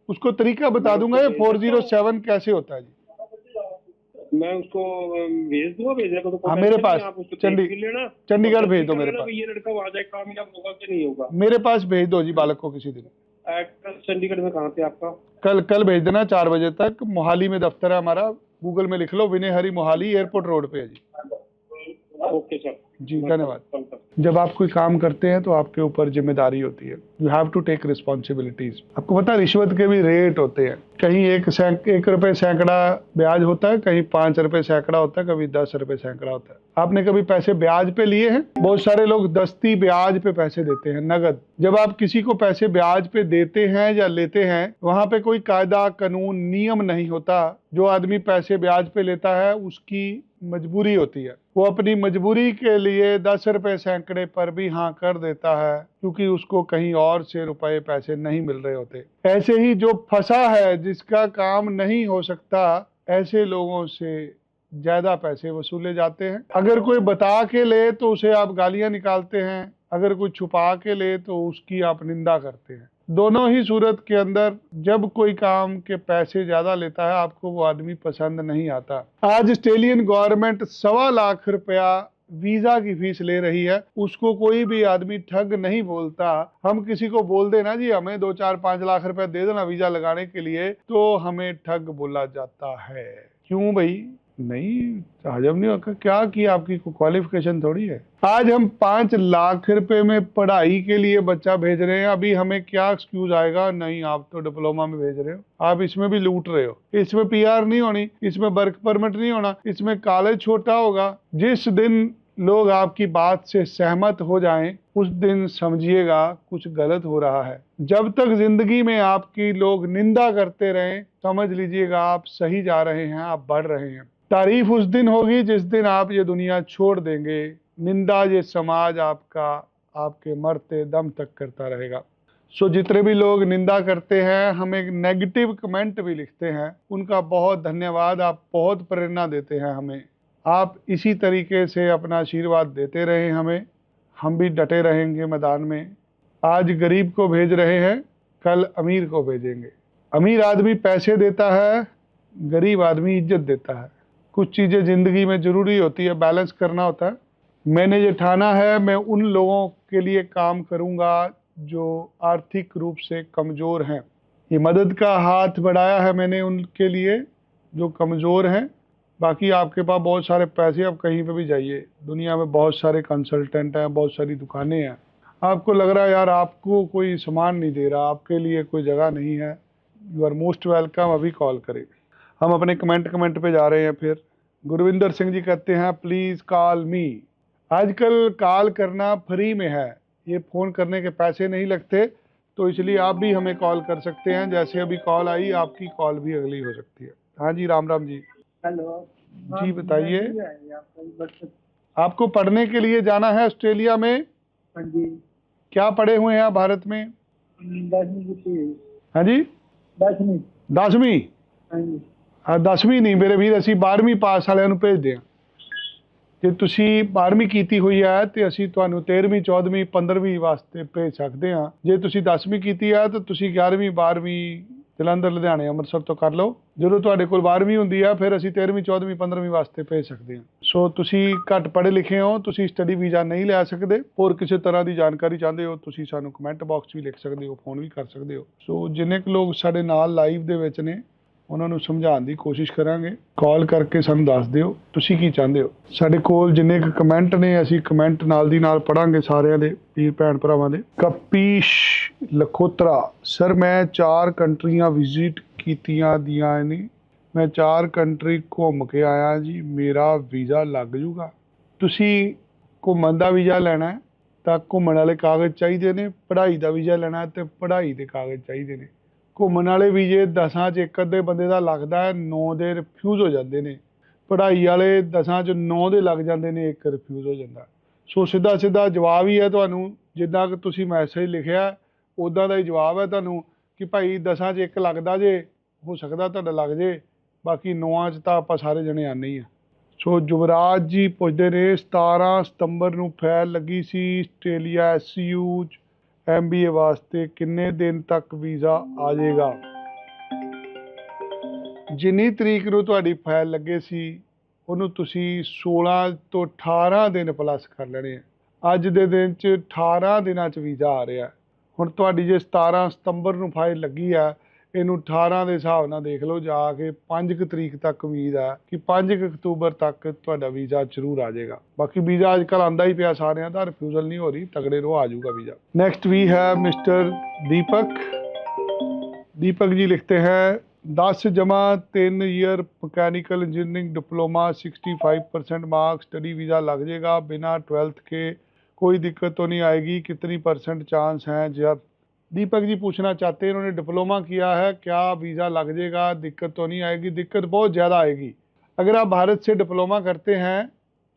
उसको तरीका बता दूंगा ये 407 कैसे होता है जी। मैं उसको भेज दूंगा, भेजने को तो हाँ, कोई मेरे टेंशन नहीं, पास आप उसको देख भी लेना, चंडीगढ़ और भेज दो कर मेरे लेना पास। कि ये लड़का वहां जाए कामयाब होगा कि नहीं होगा। मेरे पास भेज दो जी बालक को किसी दिन। एड्रेस चंडीगढ़ में कहाँ पे आपका? कल भेज देना 4 बजे तक। मोहाली में दफ्तर है हमारा, गूगल में लिख लो, विनय हरी मोहाली, एयरपोर्ट रोड पे है जी। ओके सर जी धन्यवाद। जब आप कोई काम करते हैं तो आपके ऊपर जिम्मेदारी होती है, you have to take responsibilities. आपको पता है रिश्वत के भी रेट होते हैं, कहीं 1 रुपए सैकड़ा ब्याज होता है, कहीं 5 रुपए सैकड़ा होता है, कभी 10 रुपए सैकड़ा होता है। आपने कभी पैसे ब्याज पे लिए हैं? बहुत सारे लोग दस्ती ब्याज पे पैसे देते हैं, नगद। जब आप किसी को पैसे ब्याज पे देते हैं या लेते हैं, वहां पे कोई कायदा कानून नियम नहीं होता। जो आदमी पैसे ब्याज पे लेता है उसकी मजबूरी होती है, वो अपनी मजबूरी के लिए 10 रुपए सैकड़े पर भी हाँ कर देता है, क्योंकि उसको कहीं और से रुपए पैसे नहीं मिल रहे होते। ऐसे ही जो फंसा है, जिसका काम नहीं हो सकता, ऐसे लोगों से ज्यादा पैसे वसूले जाते हैं। अगर कोई बता के ले तो उसे आप गालियां निकालते हैं, अगर कोई छुपा के ले तो उसकी आप निंदा करते हैं। दोनों ही सूरत के अंदर जब कोई काम के पैसे ज्यादा लेता है, आपको वो आदमी पसंद नहीं आता। आज ऑस्ट्रेलियन गवर्नमेंट 1.25 लाख रुपया वीजा की फीस ले रही है, उसको कोई भी आदमी ठग नहीं बोलता। हम किसी को बोल देना जी हमें 2, 4, 5 लाख रुपया दे देना वीजा लगाने के लिए, तो हमें ठग बोला जाता है। क्यों भाई? नहीं, हजम नहीं होगा। क्या किया? आपकी क्वालिफिकेशन थोड़ी है। आज हम 5 लाख रुपए में पढ़ाई के लिए बच्चा भेज रहे हैं, अभी हमें क्या एक्सक्यूज आएगा? नहीं, आप तो डिप्लोमा में भेज रहे हो, आप इसमें भी लूट रहे हो। इसमें पीआर नहीं होनी, इसमें वर्क परमिट नहीं होना, इसमें कॉलेज छोटा होगा। जिस दिन लोग आपकी बात से सहमत हो जाएं, उस दिन समझिएगा कुछ गलत हो रहा है। जब तक जिंदगी में आपकी लोग निंदा करते रहें, समझ लीजिएगा आप सही जा रहे हैं, आप बढ़ रहे हैं। तारीफ उस दिन होगी जिस दिन आप ये दुनिया छोड़ देंगे। निंदा ये समाज आपका आपके मरते दम तक करता रहेगा। सो जितने भी लोग निंदा करते हैं, हमें नेगेटिव कमेंट भी लिखते हैं, उनका बहुत धन्यवाद। आप बहुत प्रेरणा देते हैं हमें। आप इसी तरीके से अपना आशीर्वाद देते रहें हमें, हम भी डटे रहेंगे मैदान में। आज गरीब को भेज रहे हैं, कल अमीर को भेजेंगे। अमीर आदमी पैसे देता है, गरीब आदमी इज्जत देता है। कुछ चीज़ें ज़िंदगी में ज़रूरी होती है, बैलेंस करना होता है। मैंने ये ठाना है, मैं उन लोगों के लिए काम करूंगा जो आर्थिक रूप से कमज़ोर हैं। ये मदद का हाथ बढ़ाया है मैंने उनके लिए जो कमज़ोर हैं। बाकी आपके पास बहुत सारे पैसे, आप कहीं पे भी जाइए, दुनिया में बहुत सारे कंसल्टेंट हैं, बहुत सारी दुकानें हैं। आपको लग रहा है यार आपको कोई सामान नहीं दे रहा, आपके लिए कोई जगह नहीं है, यू आर मोस्ट वेलकम, अभी कॉल करें। हम अपने कमेंट पे जा रहे हैं। फिर गुरविंदर सिंह जी कहते हैं प्लीज़ कॉल मी। आजकल कॉल करना फ्री में है, ये फ़ोन करने के पैसे नहीं लगते, तो इसलिए आप भी हमें कॉल कर सकते हैं। जैसे अभी कॉल आई, आपकी कॉल भी अगली हो सकती है। हाँ जी, राम राम जी। हेलो जी बताइए, आपको पढ़ने के लिए जाना है ऑस्ट्रेलिया में? हाँ जी, क्या पढ़े हुए हैं आप भारत में? 10वीं की थी। हाँ जी, 10वीं। 10वीं? हाँ जी। 10वीं नहीं मेरे ਵੀਰ, ਅਸੀਂ 12ਵੀਂ ਪਾਸ ਵਾਲਿਆਂ ਨੂੰ ਭੇਜਦੇ ਹਾਂ। ਜੇ ਤੁਸੀਂ 12ਵੀਂ ਕੀਤੀ ਹੋਈ ਹੈ ਤੇ ਅਸੀਂ ਤੁਹਾਨੂੰ 13ਵੀਂ 14ਵੀਂ 15ਵੀਂ ਵਾਸਤੇ ਭੇਜ ਸਕਦੇ ਹਾਂ। ਜੇ ਤੁਸੀਂ 10ਵੀਂ ਕੀਤੀ ਹੈ ਤਾਂ ਤੁਸੀਂ 11ਵੀਂ 12ਵੀਂ ਜਲੰਧਰ ਲੁਧਿਆਣੇ ਅੰਮ੍ਰਿਤਸਰ ਤੋਂ ਕਰ ਲਓ। ਜਦੋਂ ਤੁਹਾਡੇ ਕੋਲ 12ਵੀਂ ਹੁੰਦੀ ਆ ਫਿਰ ਅਸੀਂ 13ਵੀਂ 14ਵੀਂ 15ਵੀਂ ਵਾਸਤੇ ਭੇਜ ਸਕਦੇ ਹਾਂ। ਸੋ ਤੁਸੀਂ ਘੱਟ ਪੜ੍ਹੇ ਲਿਖੇ ਹੋ, ਤੁਸੀਂ ਸਟੱਡੀ ਵੀਜ਼ਾ ਨਹੀਂ ਲੈ ਸਕਦੇ। ਹੋਰ ਕਿਸੇ ਤਰ੍ਹਾਂ ਦੀ ਜਾਣਕਾਰੀ ਚਾਹੁੰਦੇ ਹੋ, ਤੁਸੀਂ ਸਾਨੂੰ ਕਮੈਂਟ ਬਾਕਸ ਵੀ ਲਿਖ ਸਕਦੇ ਹੋ, ਫੋਨ ਵੀ ਕਰ ਸਕਦੇ ਹੋ। ਸੋ ਜਿੰਨੇ ਕੁ ਲੋਕ ਸਾਡੇ ਨਾਲ ਲਾਈਵ ਦੇ ਵਿੱਚ ਨੇ, ਉਹਨਾਂ ਨੂੰ ਸਮਝਾਉਣ ਦੀ ਕੋਸ਼ਿਸ਼ ਕਰਾਂਗੇ। ਕਾਲ ਕਰਕੇ ਸਾਨੂੰ ਦੱਸ ਦਿਓ ਤੁਸੀਂ ਕੀ ਚਾਹੁੰਦੇ ਹੋ। ਸਾਡੇ ਕੋਲ ਜਿੰਨੇ ਕੁ ਕਮੈਂਟ ਨੇ, ਅਸੀਂ ਕਮੈਂਟ ਨਾਲ ਦੀ ਨਾਲ ਪੜਾਂਗੇ ਸਾਰਿਆਂ ਦੇ, ਵੀਰ ਭੈਣ ਭਰਾਵਾਂ ਦੇ। ਕਪੀਸ਼ ਲਖੋਤਰਾ, ਸਰ ਮੈਂ 4 ਕੰਟਰੀਆਂ ਵਿਜ਼ਿਟ ਕੀਤੀਆਂ ਦੀਆਂ ਨੇ, ਮੈਂ 4 ਕੰਟਰੀ ਘੁੰਮ ਕੇ ਆਇਆ ਜੀ, ਮੇਰਾ ਵੀਜ਼ਾ ਲੱਗ ਜੂਗਾ? ਤੁਸੀਂ ਘੁੰਮਣ ਦਾ ਵੀਜ਼ਾ ਲੈਣਾ ਤਾਂ ਘੁੰਮਣ ਵਾਲੇ ਕਾਗਜ਼ ਚਾਹੀਦੇ ਨੇ, ਪੜ੍ਹਾਈ ਦਾ ਵੀਜ਼ਾ ਲੈਣਾ ਤੇ ਪੜ੍ਹਾਈ ਦੇ ਕਾਗਜ਼ ਚਾਹੀਦੇ ਨੇ। ਘੁੰਮਣ ਵਾਲੇ ਵੀਜ਼ੇ 10 'ਚ 1 ਅੱਧੇ ਬੰਦੇ ਦਾ ਲੱਗਦਾ ਹੈ, 9 ਦੇ ਰਿਫਿਊਜ਼ ਹੋ ਜਾਂਦੇ ਨੇ। ਪੜ੍ਹਾਈ ਵਾਲੇ 10 'ਚ 9 ਦੇ ਲੱਗ ਜਾਂਦੇ ਨੇ, 1 ਰਿਫਿਊਜ਼ ਹੋ ਜਾਂਦਾ। ਸੋ ਸਿੱਧਾ ਸਿੱਧਾ ਜਵਾਬ ਹੀ ਹੈ ਤੁਹਾਨੂੰ, ਜਿੱਦਾਂ ਕਿ ਤੁਸੀਂ ਮੈਸੇਜ ਲਿਖਿਆ ਉੱਦਾਂ ਦਾ ਹੀ ਜਵਾਬ ਹੈ ਤੁਹਾਨੂੰ ਕਿ ਭਾਈ 10 'ਚ 1 ਲੱਗਦਾ ਜੇ, ਹੋ ਸਕਦਾ ਤੁਹਾਡਾ ਲੱਗ ਜੇ, ਬਾਕੀ 9 'ਚ ਤਾਂ ਆਪਾਂ ਸਾਰੇ ਜਣੇ ਆਉਂਦੇ ਹੀ ਆ। ਸੋ ਯੁਵਰਾਜ ਜੀ ਪੁੱਛਦੇ ਨੇ 17 ਸਤੰਬਰ ਨੂੰ ਫਾਈਲ ਲੱਗੀ ਸੀ ਆਸਟ੍ਰੇਲੀਆ SCU 'ਚ MBA ਵਾਸਤੇ, ਕਿੰਨੇ ਦਿਨ ਤੱਕ ਵੀਜ਼ਾ ਆ ਜਾਏਗਾ? ਜਿੰਨੀ ਤਰੀਕ ਨੂੰ ਤੁਹਾਡੀ ਫਾਈਲ ਲੱਗੇ ਸੀ ਉਹਨੂੰ ਤੁਸੀਂ 16 ਤੋਂ 18 ਦਿਨ ਪਲੱਸ ਕਰ ਲੈਣੇ ਆ। ਅੱਜ ਦੇ ਦਿਨ 'ਚ 18 ਦਿਨਾਂ 'ਚ ਵੀਜ਼ਾ ਆ ਰਿਹਾ। ਹੁਣ ਤੁਹਾਡੀ ਜੇ 17 ਸਤੰਬਰ ਨੂੰ ਫਾਈਲ ਲੱਗੀ ਆ, ਇਹਨੂੰ 18 ਦੇ ਹਿਸਾਬ ਨਾਲ ਦੇਖ ਲਓ ਜਾ ਕੇ 5 ਤਰੀਕ ਤੱਕ ਉਮੀਦ ਹੈ ਕਿ 5 ਅਕਤੂਬਰ ਤੱਕ ਤੁਹਾਡਾ ਵੀਜ਼ਾ ਜ਼ਰੂਰ ਆ ਜਾਏਗਾ। ਬਾਕੀ ਵੀਜ਼ਾ ਅੱਜ ਕੱਲ੍ਹ ਆਉਂਦਾ ਹੀ ਪਿਆ ਸਾਰਿਆਂ ਦਾ, ਰਿਫਿਊਜ਼ਲ ਨਹੀਂ ਹੋ ਰਹੀ, ਤਗੜੇ ਰਹੋ, ਆ जाऊगा ਵੀਜ਼ਾ। नेक्स्ट भी है मिस्टर दीपक जी लिखते हैं 10 जमा 3 year mechanical engineering diploma 65% marks, study visa लग जाएगा बिना 12th के, कोई दिक्कत तो नहीं आएगी? कितनी % चांस हैं? जब दीपक जी पूछना चाहते हैं, इन्होंने डिप्लोमा किया है, क्या वीज़ा लग जाएगा? दिक्कत तो नहीं आएगी? दिक्कत बहुत ज़्यादा आएगी। अगर आप भारत से डिप्लोमा करते हैं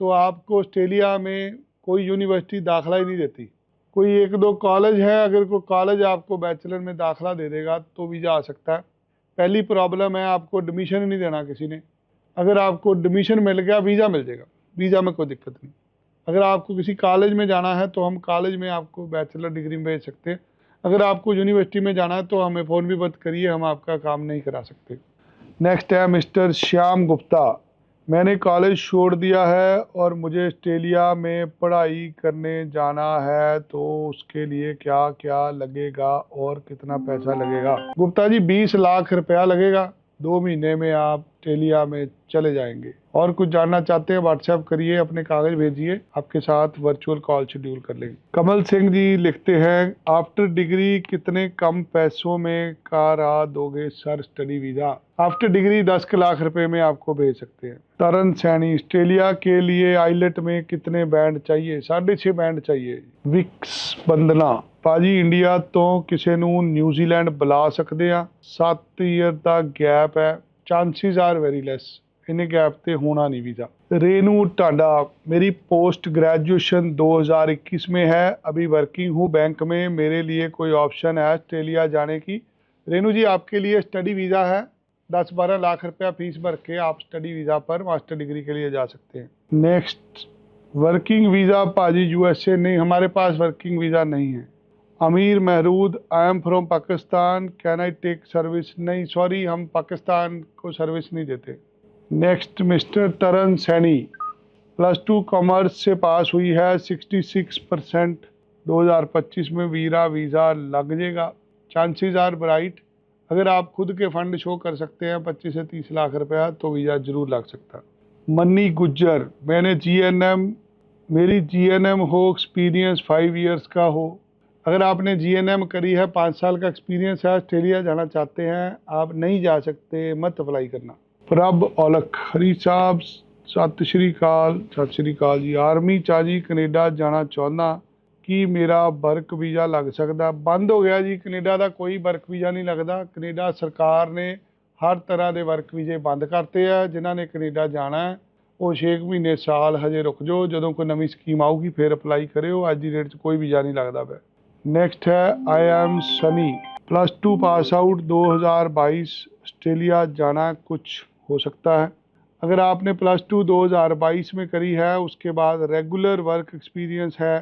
तो आपको ऑस्ट्रेलिया में कोई यूनिवर्सिटी दाखिला ही नहीं देती। कोई 1-2 कॉलेज है, अगर कोई कॉलेज आपको बैचलर में दाखिला दे देगा तो वीज़ा आ सकता है। पहली प्रॉब्लम है आपको एडमिशन ही नहीं देना किसी ने। अगर आपको एडमिशन मिल गया वीज़ा मिल जाएगा, वीज़ा में कोई दिक्कत नहीं। अगर आपको किसी कॉलेज में जाना है तो हम कॉलेज में आपको बैचलर डिग्री में भेज सकते हैं। अगर आपको यूनिवर्सिटी में जाना है तो हमें फ़ोन भी मत करिए, हम आपका काम नहीं करा सकते। नेक्स्ट है मिस्टर श्याम गुप्ता, मैंने कॉलेज छोड़ दिया है और मुझे ऑस्ट्रेलिया में पढ़ाई करने जाना है, तो उसके लिए क्या क्या लगेगा और कितना पैसा लगेगा? गुप्ता जी 20 लाख रुपया लगेगा, 2 महीने में आप ऑस्ट्रेलिया में चले जाएंगे। और कुछ जानना चाहते हैं व्हाट्सएप करिए, अपने कागज भेजिए, आपके साथ वर्चुअल कॉल शेड्यूल कर लेंगे। कमल सिंह जी लिखते हैं आफ्टर डिग्री कितने कम पैसों में करा दोगे sir study visa? After degree 10 lakh रुपए में आपको भेज सकते हैं। तरन सैनी, ऑस्ट्रेलिया के लिए आइलेट में कितने बैंड चाहिए? 6.5 बैंड चाहिए। विक्स बंदना, ਭਾਜੀ ਇੰਡੀਆ ਤੋਂ ਕਿਸੇ ਨੂੰ ਨਿਊਜ਼ੀਲੈਂਡ ਬੁਲਾ ਸਕਦੇ ਆ? 7 ਈਅਰ ਦਾ ਗੈਪ ਹੈ, ਚਾਂਸਿਸ ਆਰ ਵੈਰੀ ਲੈਸ, इन्हें गैप पे होना नहीं वीज़ा। रेनू टांडा, मेरी पोस्ट ग्रेजुएशन 2021 में है, अभी वर्किंग हूँ बैंक में, मेरे लिए कोई ऑप्शन है ऑस्ट्रेलिया जाने की? रेनू जी आपके लिए स्टडी वीज़ा है, 10-12 लाख रुपया फीस भर के आप स्टडी वीज़ा पर मास्टर डिग्री के लिए जा सकते हैं। नेक्स्ट, वर्किंग वीज़ा भाजी USA नहीं, हमारे पास वर्किंग वीज़ा नहीं है। Amir Mehrood, I am from Pakistan, can I take service? नहीं सॉरी, हम पाकिस्तान को सर्विस नहीं देते। Next mister Taran Saini, +2 commerce से पास हुई है, 66%, 2025 में वीज़ा लग जाएगा, चांसेस आर ब्राइट। अगर आप खुद के फंड शो कर सकते हैं 25 से 30 लाख रुपया तो वीज़ा ज़रूर लग सकता है। मन्नी गुज्जर, मैंने GNM, मेरी GNM हो, एक्सपीरियंस 5 ईयर्स का हो। अगर आपने GNM करी है, 5 साल का एक्सपीरियंस है, ऑस्ट्रेलिया जाना चाहते हैं, आप नहीं जा सकते, मत अप्लाई करना। प्रभ औलख, हरी साहब सत श्री अकाल जी, आर्मी चा जी कनेडा जाना चाहना, कि मेरा वर्क वीज़ा लग सकता? बंद हो गया जी, कनेडा का कोई वर्क वीज़ा नहीं लगता। कनेडा सरकार ने हर तरह के वर्क वीज़े बंद करते हैं। जिन्होंने ने कनेडा जाना है वो 6 महीने साल हजे रुक जाओ, जो कोई नवी स्कीम आऊगी फिर अप्लाई करो, अज की डेट कोई वीज़ा नहीं लगता पे। नेक्स्ट है I am Sunny, +2 pass out, 2022, Australia जाना कुछ हो सकता है? अगर आपने +2 2022 में करी है, उसके बाद रेगुलर वर्क एक्सपीरियंस है,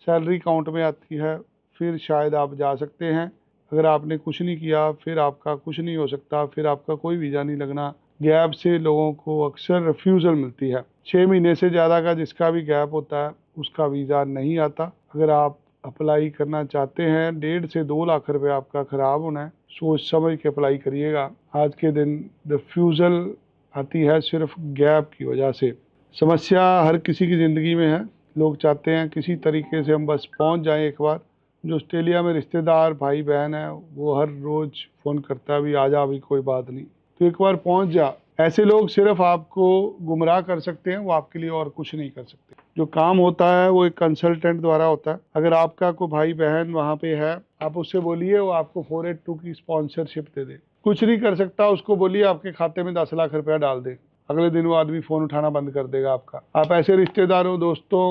सैलरी काउंट में आती है, फिर शायद आप जा सकते हैं। अगर आपने कुछ नहीं किया फिर आपका कुछ नहीं हो सकता, फिर आपका कोई वीज़ा नहीं लगना। गैप से लोगों को अक्सर रिफ्यूज़ल मिलती है, 6 महीने से ज़्यादा का जिसका भी गैप होता है उसका वीज़ा नहीं आता। अगर आप अप्लाई करना चाहते हैं, 1.5 से 2 लाख रुपये आपका ख़राब होना है, सोच समझ के अप्लाई करिएगा। आज के दिन रिफ्यूज़ल आती है सिर्फ गैप की वजह से। समस्या हर किसी की ज़िंदगी में है, लोग चाहते हैं किसी तरीके से हम बस पहुंच जाएं एक बार। जो ऑस्ट्रेलिया में रिश्तेदार भाई बहन है वो हर रोज़ फ़ोन करता है, अभी आ जा, अभी कोई बात नहीं, तो एक बार पहुंच जा। ऐसे लोग सिर्फ आपको गुमराह कर सकते हैं, वो आपके लिए और कुछ नहीं कर सकते। जो काम होता है वो एक कंसल्टेंट द्वारा होता है। अगर आपका कोई भाई बहन वहाँ पे है, आप उससे बोलिए वो आपको 482 की स्पॉन्सरशिप दे दे। कुछ नहीं कर सकता, उसको बोलिए आपके खाते में 10 लाख रुपया डाल दे, अगले दिन वो आदमी फ़ोन उठाना बंद कर देगा आपका। आप ऐसे रिश्तेदारों दोस्तों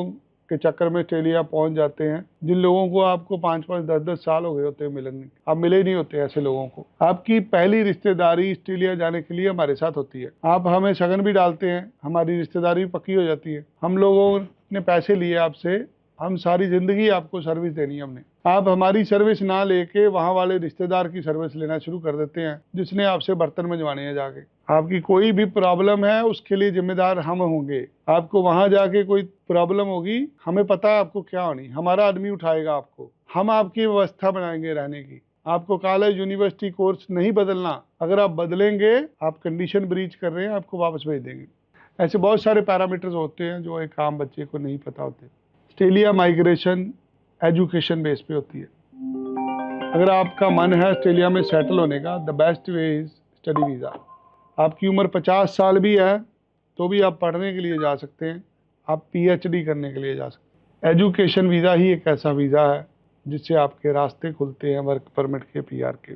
के चक्कर में ऑस्ट्रेलिया पहुंच जाते हैं, जिन लोगों को आपको 5-5, 10-10 साल हो गए होते हैं मिलने, आप मिले ही नहीं होते ऐसे लोगों को। आपकी पहली रिश्तेदारी ऑस्ट्रेलिया जाने के लिए हमारे साथ होती है। आप हमें शगन भी डालते हैं, हमारी रिश्तेदारी भी पक्की हो जाती है। हम लोगों ने पैसे लिए आपसे, हम सारी जिंदगी आपको सर्विस देनी है हमने। आप हमारी सर्विस ना लेके वहाँ वाले रिश्तेदार की सर्विस लेना शुरू कर देते हैं, जिसने आपसे बर्तन मंजवाने हैं जाके। आपकी कोई भी प्रॉब्लम है उसके लिए जिम्मेदार हम होंगे। आपको वहाँ जाके कोई प्रॉब्लम होगी, हमें पता है आपको क्या होनी, हमारा आदमी उठाएगा आपको, हम आपकी व्यवस्था बनाएंगे रहने की। आपको कॉलेज यूनिवर्सिटी कोर्स नहीं बदलना, अगर आप बदलेंगे आप कंडीशन ब्रीच कर रहे हैं, आपको वापस भेज देंगे। ऐसे बहुत सारे पैरामीटर्स होते हैं जो एक आम बच्चे को नहीं पता होते। ऑस्ट्रेलिया माइग्रेशन एजुकेशन बेस पे होती है। अगर आपका मन है ऑस्ट्रेलिया में सेटल होने का, the best way is study visa. आपकी उम्र 50 साल भी है तो भी आप पढ़ने के लिए जा सकते हैं, आप PhD करने के लिए जा सकते हैं। एजुकेशन वीज़ा ही एक ऐसा वीज़ा है जिससे आपके रास्ते खुलते हैं वर्क परमिट के, PR के।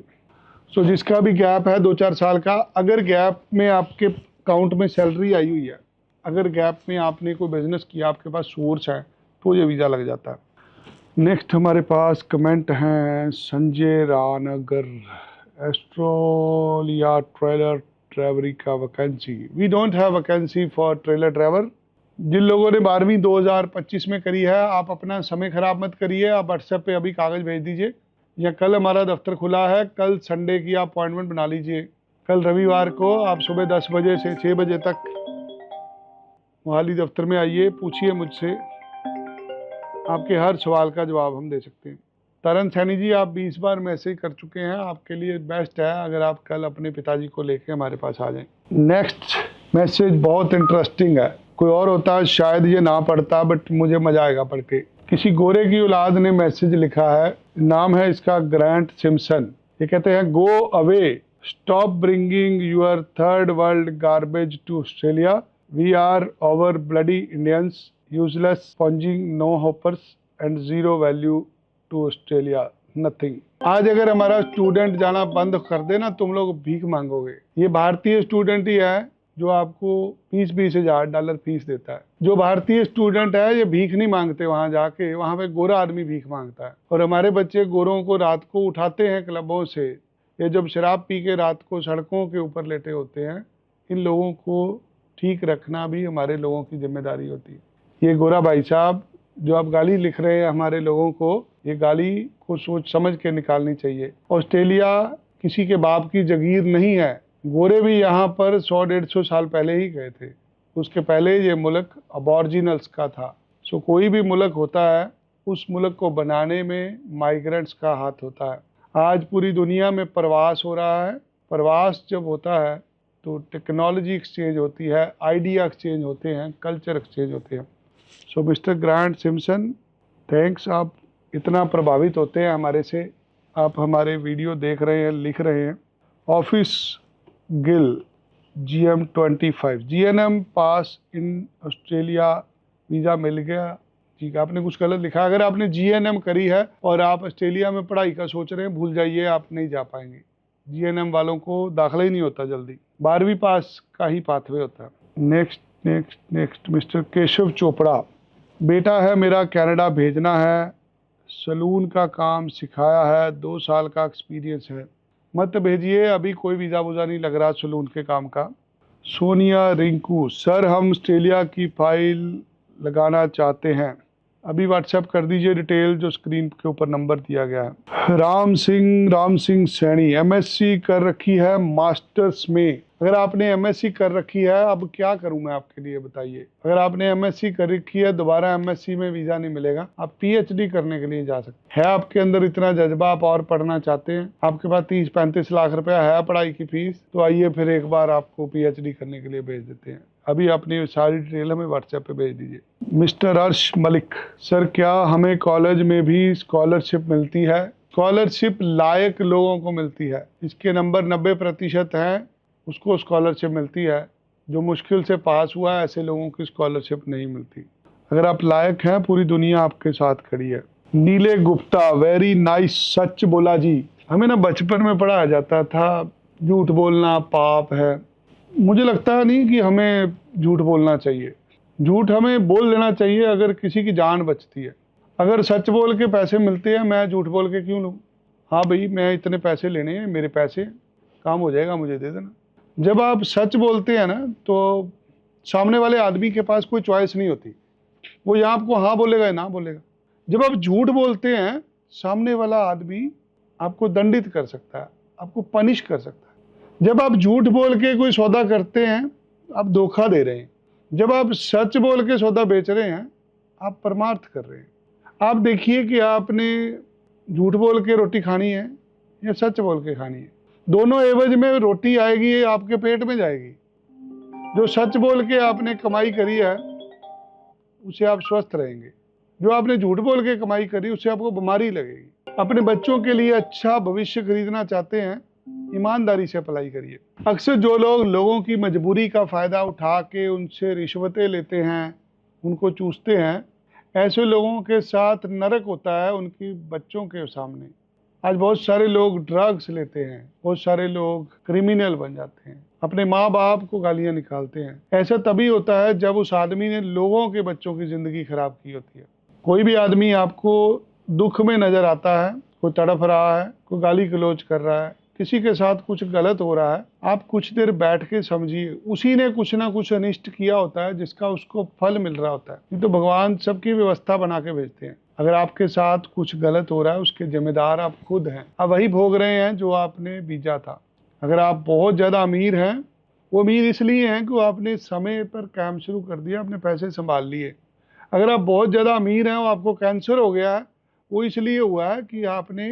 सो जिसका भी गैप है 2-4 साल का, अगर गैप में आपके अकाउंट में सैलरी आई हुई है, अगर गैप में आपने कोई बिजनेस किया, आपके पास सोर्स है, तो ये वीज़ा लग जाता है। नेक्स्ट हमारे पास कमेंट हैं संजय रानगर, ऑस्ट्रेलिया ट्रेलर ड्राइवरी का vacancy. We don't have vacancy for trailer driver. जिन लोगों ने 12वीं 2025 में करी है, आप अपना समय खराब मत करिए, आप व्हाट्सएप पे अभी कागज़ भेज दीजिए, या कल हमारा दफ्तर खुला है, कल संडे की आप अपॉइंटमेंट बना लीजिए। कल रविवार को आप सुबह 10 बजे से 6 बजे तक मोहाली दफ्तर में आइए, पूछिए मुझसे, आपके हर सवाल का जवाब हम दे सकते हैं। तरन सैनी जी, आप 20 बार मैसेज कर चुके हैं, आपके लिए बेस्ट है अगर आप कल अपने पिताजी को लेके हमारे पास आ जाएं। नेक्स्ट मैसेज बहुत इंटरेस्टिंग है, कोई और होता है शायद ये ना पढ़ता, बट मुझे मजा आएगा पढ़ के। किसी गोरे की औलाद ने मैसेज लिखा है, नाम है इसका ग्रांट सिम्पसन। ये कहते हैं, go away, stop bringing your third world garbage to Australia, we are over bloody Indians, useless sponging, no hopers and zero value to Australia, nothing. आज अगर हमारा स्टूडेंट जाना बंद कर देना, तुम लोग भीख मांगोगे। ये भारतीय स्टूडेंट ही है जो आपको 20-20 हज़ार डॉलर फीस देता है। जो भारतीय स्टूडेंट है ये भीख नहीं मांगते, वहाँ जाके वहाँ पे गोरा आदमी भीख मांगता है। और हमारे बच्चे गोरों को रात को उठाते हैं क्लबों से, ये जब शराब पी के रात को सड़कों के ऊपर लेटे होते हैं। इन लोगों को ठीक रखना भी हमारे लोगों की जिम्मेदारी होती है। ये गोरा भाई साहब जो आप गाली लिख रहे हैं हमारे लोगों को, ये गाली को सोच समझ के निकालनी चाहिए। ऑस्ट्रेलिया किसी के बाप की जगीर नहीं है। गोरे भी यहाँ पर 100-150 साल पहले ही गए थे, उसके पहले ये मुल्क अबॉर्जिनल्स का था। सो कोई भी मुल्क होता है, उस मुल्क को बनाने में माइग्रेंट्स का हाथ होता है। आज पूरी दुनिया में प्रवास हो रहा है। प्रवास जब होता है तो टेक्नोलॉजी एक्सचेंज होती है, आइडिया एक्सचेंज होते हैं, कल्चर एक्सचेंज होते हैं। सो मिस्टर ग्रांट सिम्पसन, थैंक्स, आप इतना प्रभावित होते हैं हमारे से, आप हमारे वीडियो देख रहे हैं, लिख रहे हैं। Office Gill GM25, GNM pass in Australia, visa मिल गया। ठीक है, आपने कुछ गलत लिखा। अगर आपने GNM करी है और आप ऑस्ट्रेलिया में पढ़ाई का सोच रहे हैं, भूल जाइए, आप नहीं जा पाएंगे। GNM वालों को दाखिला ही नहीं होता जल्दी, 12वीं पास का ही पाथवे होता है। नेक्स्ट मिस्टर केशव चोपड़ा, बेटा है मेरा, कनाडा भेजना है, सलून का काम सिखाया है, 2 साल का एक्सपीरियंस है। मत भेजिए, अभी कोई वीज़ा वूज़ा नहीं लग रहा सलून के काम का। सोनिया रिंकू, सर हम ऑस्ट्रेलिया की फाइल लगाना चाहते हैं, अभी व्हाट्सएप कर दीजिए डिटेल जो स्क्रीन के ऊपर नंबर दिया गया है। राम सिंह सैनी, MSc कर रखी है मास्टर्स में। अगर आपने MSc कर रखी है, अब क्या करूं मैं आपके लिए बताइए। अगर आपने MSc कर रखी है, दोबारा MSc में वीज़ा नहीं मिलेगा, आप PhD करने के लिए जा सकते हैं। आपके अंदर इतना जज्बा, आप और पढ़ना चाहते हैं, आपके पास 30-35 लाख रुपया है पढ़ाई की फीस, तो आइए फिर एक बार आपको PhD करने के लिए भेज देते हैं। अभी अपनी सारी डिटेल हमें व्हाट्सएप पे भेज दीजिए। मिस्टर अर्श मलिक, सर क्या हमें कॉलेज में भी स्कॉलरशिप मिलती है? स्कॉलरशिप लायक लोगों को मिलती है, इसके नंबर 90% हैं, उसको स्कॉलरशिप मिलती है। जो मुश्किल से पास हुआ है, ऐसे लोगों की स्कॉलरशिप नहीं मिलती। अगर आप लायक हैं, पूरी दुनिया आपके साथ खड़ी है। नीले गुप्ता, वेरी नाइस, सच बोला जी। हमें ना बचपन में पढ़ाया जाता था झूठ बोलना पाप है। मुझे लगता नहीं कि हमें झूठ बोलना चाहिए। झूठ हमें बोल लेना चाहिए अगर किसी की जान बचती है। अगर सच बोल के पैसे मिलते हैं, मैं झूठ बोल के क्यों लूँ? हाँ भाई, मैं इतने पैसे लेने हैं, मेरे पैसे, काम हो जाएगा, मुझे दे देना। जब आप सच बोलते हैं ना, तो सामने वाले आदमी के पास कोई चॉइस नहीं होती, वो या आपको हाँ बोलेगा या ना बोलेगा। जब आप झूठ बोलते हैं, सामने वाला आदमी आपको दंडित कर सकता है, आपको पनिश कर सकता है। जब आप झूठ बोल के कोई सौदा करते हैं, आप धोखा दे रहे हैं। जब आप सच बोल के सौदा बेच रहे हैं, आप परमार्थ कर रहे हैं। आप देखिए कि आपने झूठ बोल के रोटी खानी है या सच बोल के खानी है। दोनों एवज में रोटी आएगी, आपके पेट में जाएगी। जो सच बोल के आपने कमाई करी है, उससे आप स्वस्थ रहेंगे। जो आपने झूठ बोल के कमाई करी, उससे आपको बीमारी लगेगी। अपने बच्चों के लिए अच्छा भविष्य खरीदना चाहते हैं, ईमानदारी से अप्लाई करिए। अक्सर जो लोग लोगों की मजबूरी का फ़ायदा उठा के उनसे रिश्वतें लेते हैं, उनको चूसते हैं, ऐसे लोगों के साथ नरक होता है उनकी बच्चों के सामने। आज बहुत सारे लोग ड्रग्स लेते हैं, बहुत सारे लोग क्रिमिनल बन जाते हैं, अपने माँ बाप को गालियाँ निकालते हैं। ऐसा तभी होता है जब उस आदमी ने लोगों के बच्चों की ज़िंदगी खराब की होती है। कोई भी आदमी आपको दुख में नज़र आता है, कोई तड़प रहा है, कोई गाली गलौज कर रहा है, किसी के साथ कुछ गलत हो रहा है, आप कुछ देर बैठ के समझिए, उसी ने कुछ ना कुछ अनिष्ट किया होता है जिसका उसको फल मिल रहा होता है। ये तो भगवान सबकी व्यवस्था बना के भेजते हैं। अगर आपके साथ कुछ गलत हो रहा है, उसके जिम्मेदार आप खुद हैं। आप वही भोग रहे हैं जो आपने बीजा था। अगर आप बहुत ज़्यादा अमीर हैं, वो अमीर इसलिए हैं कि आपने समय पर काम शुरू कर दिया, अपने पैसे संभाल लिए। अगर आप बहुत ज़्यादा अमीर हैं और आपको कैंसर हो गया है, वो इसलिए हुआ है कि आपने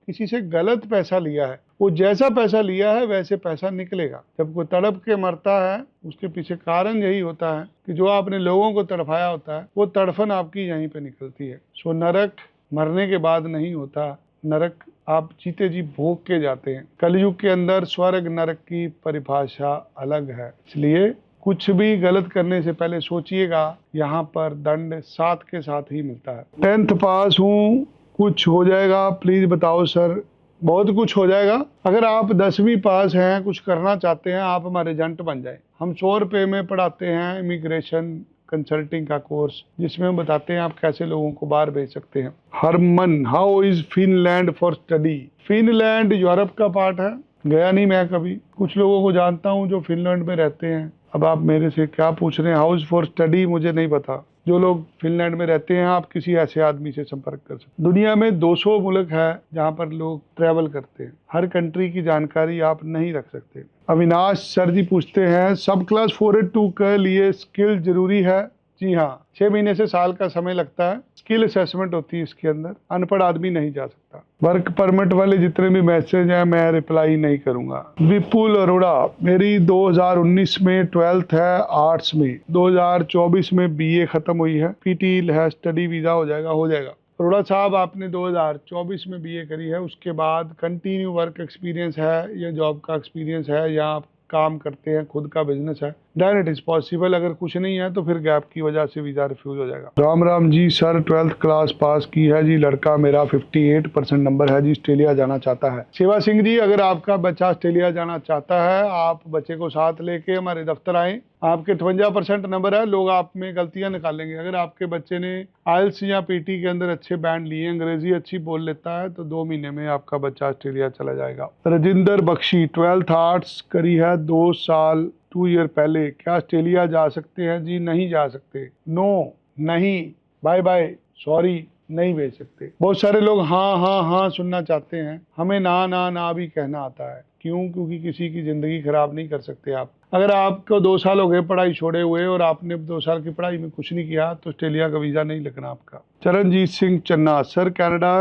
किसी से गलत पैसा लिया है। वो जैसा पैसा लिया है वैसे पैसा निकलेगा। जब कोई तड़प के मरता है, उसके पीछे कारण यही होता है कि जो आपने लोगों को तड़पाया होता है, वो तड़फन आपकी यहीं पे निकलती है। सो नरक मरने के बाद नहीं होता, नरक आप जीते जी भोग के जाते हैं। कलयुग के अंदर स्वर्ग नरक की परिभाषा अलग है, इसलिए कुछ भी गलत करने से पहले सोचिएगा। यहाँ पर दंड साथ के साथ ही मिलता है। 10th पास हूँ, कुछ हो जाएगा प्लीज़ बताओ सर। बहुत कुछ हो जाएगा। अगर आप 10वीं पास हैं, कुछ करना चाहते हैं, आप हमारे एजेंट बन जाएं। हम 100 रुपये में पढ़ाते हैं इमिग्रेशन कंसल्टिंग का कोर्स, जिसमें हम बताते हैं आप कैसे लोगों को बाहर भेज सकते हैं। Harman, how is Finland for study? Finland Europe का पार्ट है, गया नहीं मैं कभी। कुछ लोगों को जानता हूँ जो फिनलैंड में रहते हैं। अब आप मेरे से क्या पूछ रहे हैं? हाउस फॉर स्टडी मुझे नहीं पता। जो लोग फिनलैंड में रहते हैं, आप किसी ऐसे आदमी से संपर्क कर सकते हैं। दुनिया में 200 मुल्क है जहाँ पर लोग ट्रैवल करते हैं। हर कंट्री की जानकारी आप नहीं रख सकते। अविनाश सर जी पूछते हैं, सब क्लास 482 के लिए स्किल जरूरी है? जी हाँ, 6 महीने से साल का समय लगता है। स्किल असेसमेंट होती है इसके अंदर, अनपढ़ आदमी नहीं जा सकता। वर्क परमिट वाले जितने भी मैसेज हैं मैं रिप्लाई नहीं करूंगा। विपुल अरोड़ा, मेरी 2019 में 12th है आर्ट्स में, 2024 में BA खत्म हुई है, PT है, स्टडी वीजा हो जाएगा? हो जाएगा। अरोड़ा साहब, आपने 2024 में BA करी है, उसके बाद कंटिन्यू वर्क एक्सपीरियंस है या जॉब का एक्सपीरियंस है या आप काम करते हैं, खुद का बिजनेस है, देन इट इज पॉसिबल। अगर कुछ नहीं है तो फिर गैप की वजह से वीजा रिफ्यूज हो जाएगा। Ram Ram ji sir, 12th class pass की है जी, लड़का मेरा 58% नंबर है जी, ऑस्ट्रेलिया जाना चाहता है। सेवा सिंह जी, अगर आपका बच्चा ऑस्ट्रेलिया जाना चाहता है, आप बच्चे को साथ लेके हमारे दफ्तर आए। आपके 58% नंबर है, लोग आप में गलतियां निकालेंगे। अगर आपके बच्चे ने IELTS या PT के अंदर अच्छे बैंड लिए, अंग्रेजी अच्छी बोल लेता है, तो 2 महीने में आपका बच्चा ऑस्ट्रेलिया चला जाएगा। राजिंदर बख्शी, 12th आर्ट्स करी है, 2 साल 2 ईयर पहले, क्या ऑस्ट्रेलिया जा सकते हैं? जी नहीं जा सकते। नो, नहीं, बाय बाय, सॉरी, नहीं भेज सकते। बहुत सारे लोग हाँ हाँ हाँ सुनना चाहते हैं, हमें ना ना ना भी कहना आता है। क्यों? क्योंकि किसी की जिंदगी खराब नहीं कर सकते आप। अगर आपको 2 साल हो गए पढ़ाई छोड़े हुए और आपने 2 साल की पढ़ाई में कुछ नहीं किया, तो ऑस्ट्रेलिया का वीजा नहीं लगना आपका। चरणजीत सिंह चन्ना, सर कनाडा